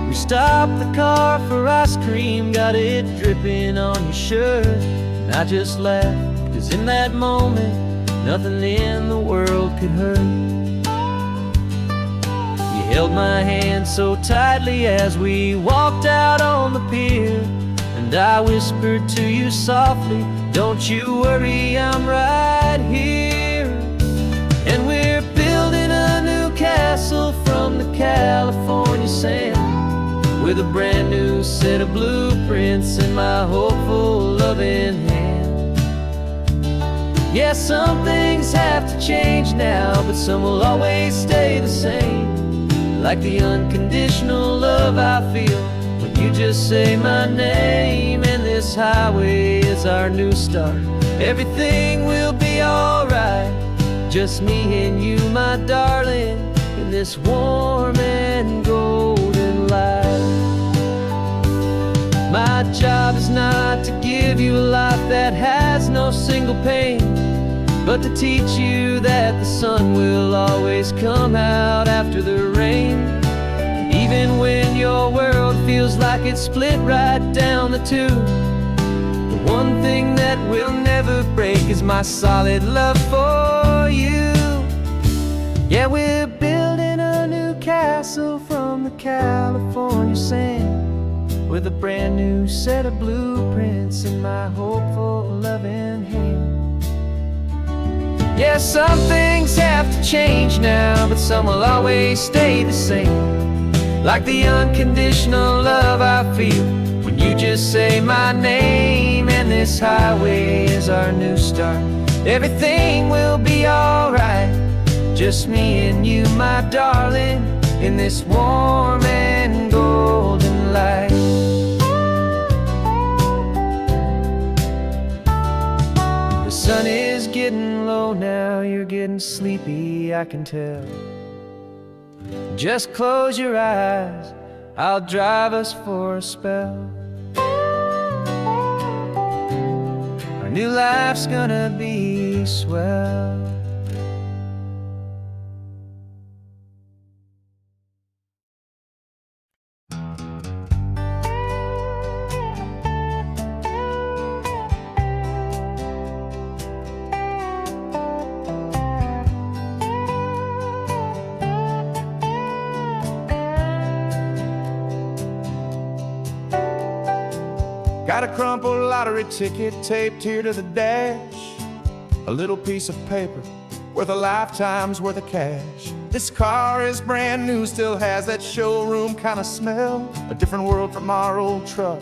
We stopped the car for ice cream, got it dripping on your shirt, and I just laughed, 'cause in that moment nothing in the world could hurt. You held my hand so tightly as we walked out on the pier, and I whispered to you softly, don't you worry, I'm right here. And we're building a new castle from the California sand, with a brand new set of blueprints in my hopeful loving hand. Yeah, some things have to change now, but some will always stay the same, like the unconditional love I feel when you just say my name, and this highway is our new start. Everything will be alright, just me and you, my darling, in this warm and golden life. My job is not to give you a life that has no single pain, but to teach you that the sun will always come out after the rain. Even when your world feels like it's split right down the tube, the one thing that will never break is my solid love for you. Yeah, we're building a new castle from the California sand, with a brand new set of blueprints in my hopeful, loving hand. Yeah, some things have to change now, but some will always stay the same. Like the unconditional love I feel when you just say my name, and this highway is our new start. Everything will be alright, just me and you, my darling, in this warm and golden light. The sun is getting low now, you're getting sleepy, I can tell. Just close your eyes, I'll drive us for a spell. Our new life's gonna be swell. Got a crumpled lottery ticket taped here to the dash, a little piece of paper worth a lifetime's worth of cash. This car is brand new, still has that showroom kind of smell, a different world from our old truck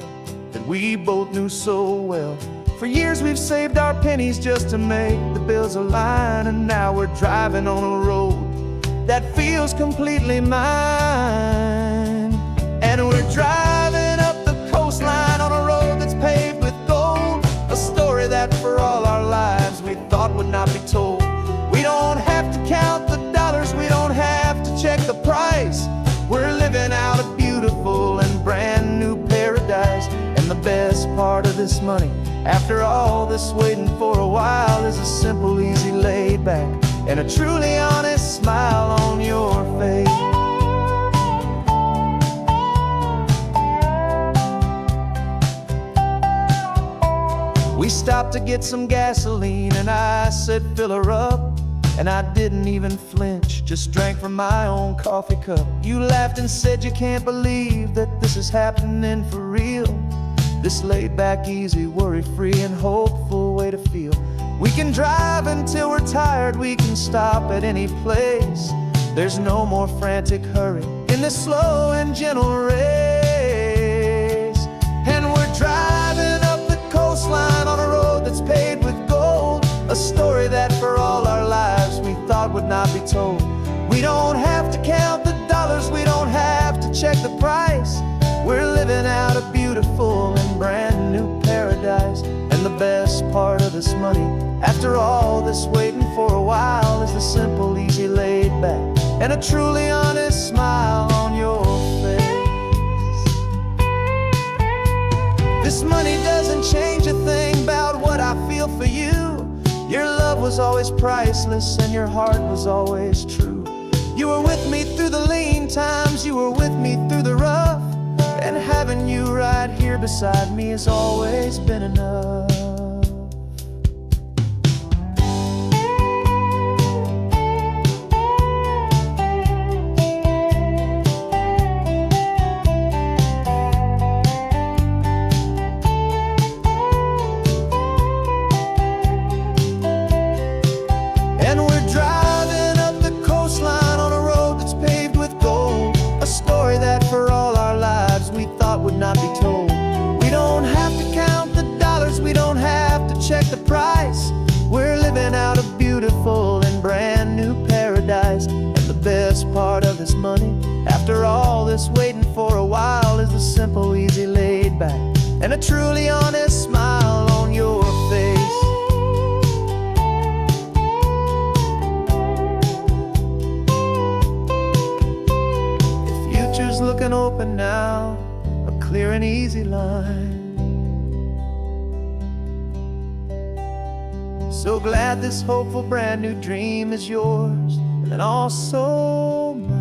that we both knew so well. For years we've saved our pennies just to make the bills align, and now we're driving on a road that feels completely mine. And we're driving up the coastline on a road that's paved with gold, a story that for all our lives we thought would not be told. We don't have to count the dollars, we don't have to check the price. We're living out a beautiful and brand new paradise. And the best part of this money, after all this waiting for a while, is a simple, easy, laid back, and a truly honest smile on your face. We stopped to get some gasoline, and I said fill her up, and I didn't even flinch, just drank from my own coffee cup. You laughed and said you can't believe that this is happening for real. This laid back, easy, worry-free and hopeful way to feel. We can drive until we're tired, we can stop at any place. There's no more frantic hurry in this slow and gentle race. And we're driving up the coastline on a road that's paved with gold, a story that for all our lives we thought would not be told. We don't have to count the dollars, we don't have to check the price. We're living out a beautiful and brand new paradise. And the best part of this money, after all this waiting for a while, is the simple, easy, laid back, and a truly honest smile on your face. This money doesn't change a thing about what I feel for you. Your love was always priceless and your heart was always true. You were with me through the lean times, you were with me through the rough, and having you right here beside me has always been enough. And we're driving up the coastline on a road that's paved with gold, a story that for all our lives we thought would not be told. We don't have to count the dollars, we don't have to check the price. We're living out a beautiful and brand new paradise. And the best part of this money, after all this waiting for a while, is the simple, easy, and a truly honest smile on your face. The future's looking open now, a clear and easy line. So glad this hopeful brand new dream is yours and also mine.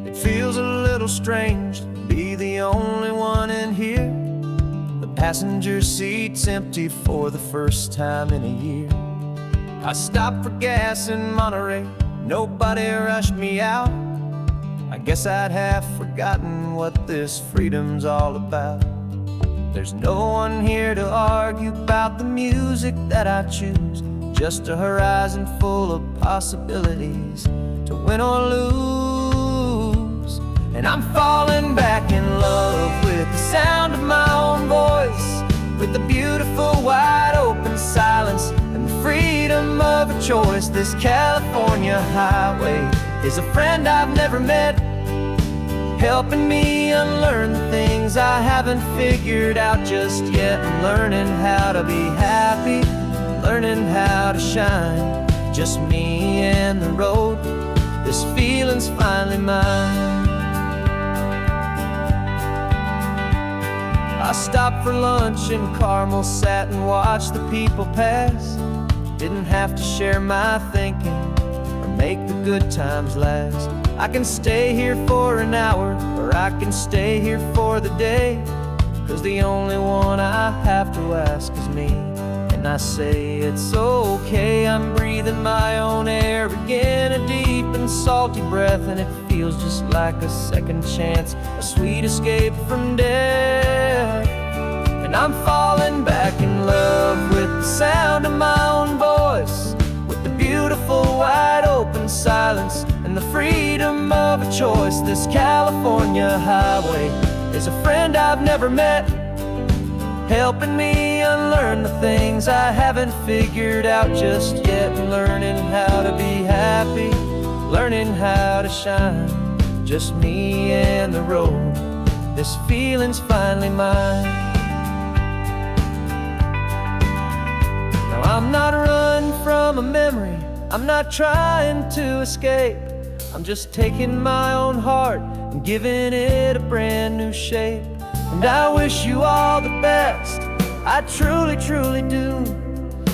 It feels a little strange to be the only one in here. Passenger seat's empty for the first time in a year. I stopped for gas in Monterey, nobody rushed me out. I guess I'd have forgotten what this freedom's all about. There's no one here to argue about the music that I choose, just a horizon full of possibilities to win or lose. And I'm falling back in love with the sound of my own voice, with the beautiful wide open silence and the freedom of a choice. This California highway is a friend I've never met, helping me unlearn the things I haven't figured out just yet. I'm learning how to be happy, learning how to shine, just me and the road. This feeling's finally mine. I stopped for lunch in Carmel, sat and watched the people pass. Didn't have to share my thinking or make the good times last. I can stay here for an hour, or I can stay here for the day, 'cause the only one I have to ask is me. And I say it's okay, I'm breathing my own air again, a deep and salty breath, and it feels just like a second chance, a sweet escape from death. And I'm falling back in love with the sound of my own voice, with the beautiful wide open silence and the freedom of a choice. This California highway is a friend I've never met, helping me unlearn the things I haven't figured out just yet. Learning how to be happy, learning how to shine, just me and the road. This feeling's finally mine. Now I'm not running from a memory, I'm not trying to escape. I'm just taking my own heart and giving it a brand new shape. And I wish you all the best, I truly, truly do.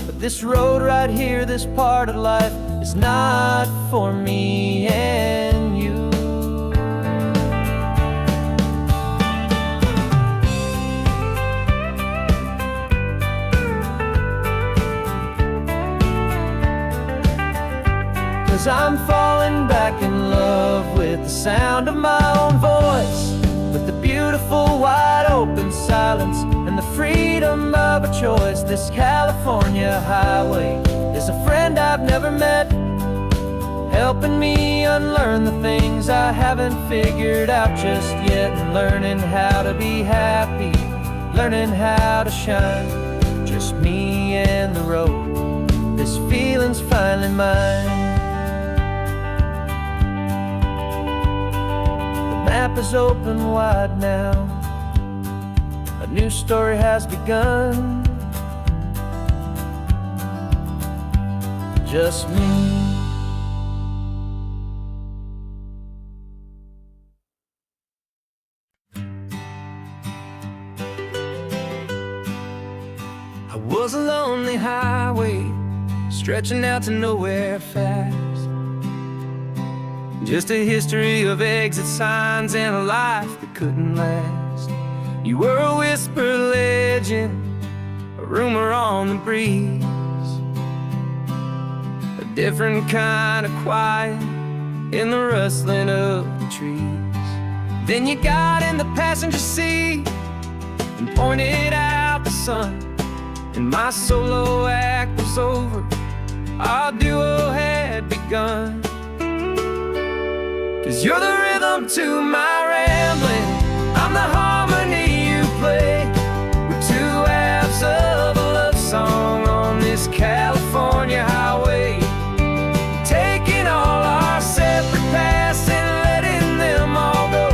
But this road right here, this part of life, is not for me and you. 'Cause I'm falling back in love with the sound of my own voice, with the beautiful wide open silence and the freedom of a choice. This California highway is a friend I've never met, helping me unlearn the things I haven't figured out just yet. And learning how to be happy, learning how to shine, just me and the road. This feeling's finally mine. The map is open wide now, a new story has begun, just me. I was a lonely highway, stretching out to nowhere fast. Just a history of exit signs and a life that couldn't last. You were a whisper legend, a rumor on the breeze, a different kind of quiet in the rustling of the trees. Then you got in the passenger seat and pointed out the sun, and my solo act was over, our duo had begun. 'Cause you're the rhythm to my rambling, I'm the harmony you play. We're two halves of a love song on this California highway, taking all our separate paths and letting them all go,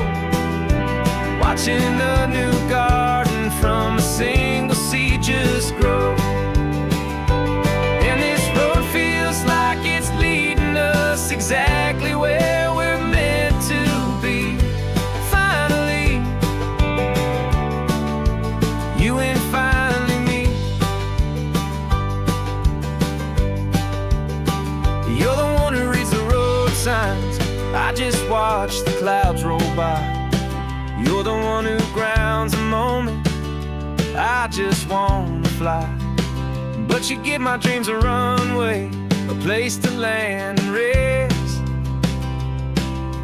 watching a new garden from a single seed just grow. And this road feels like it's leading us exactly where we're meant to be. Finally, you and finally me. You're the one who reads the road signs, I just watch the clouds roll by. You're the one who grounds a moment, I just wanna fly. But you give my dreams a runway, a place to land and rest.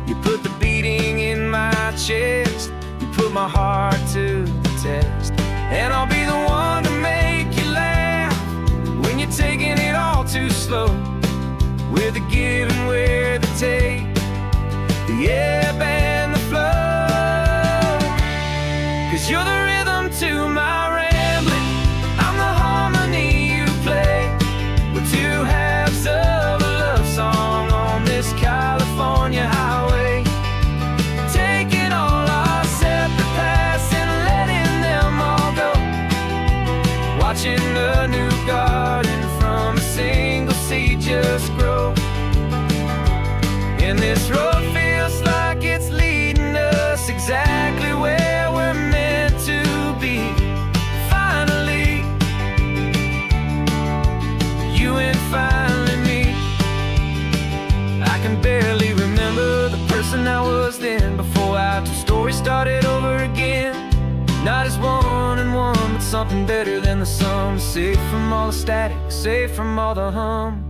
You put the beating in my chest, you put my heart to the test. And I'll be the one to make you laugh when you're taking it all too slow. We're the give and we're the take, the ebb and the flow. 'Cause you're the rhythm to my rambling, I'm the harmony you play. We're two halves of a love song on this California highway, taking all our separate paths and letting them all go, watching a new garden from a single seed just grow. And this road feels like it's leading us exactly where we're meant to be. Finally, you and finally me. I can barely remember the person I was then, before our two stories started over again. Not as one and one, but something better than the sum. Safe from all the static, safe from all the hum.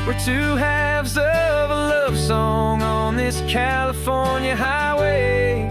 We're two halves of a love song on this California highway,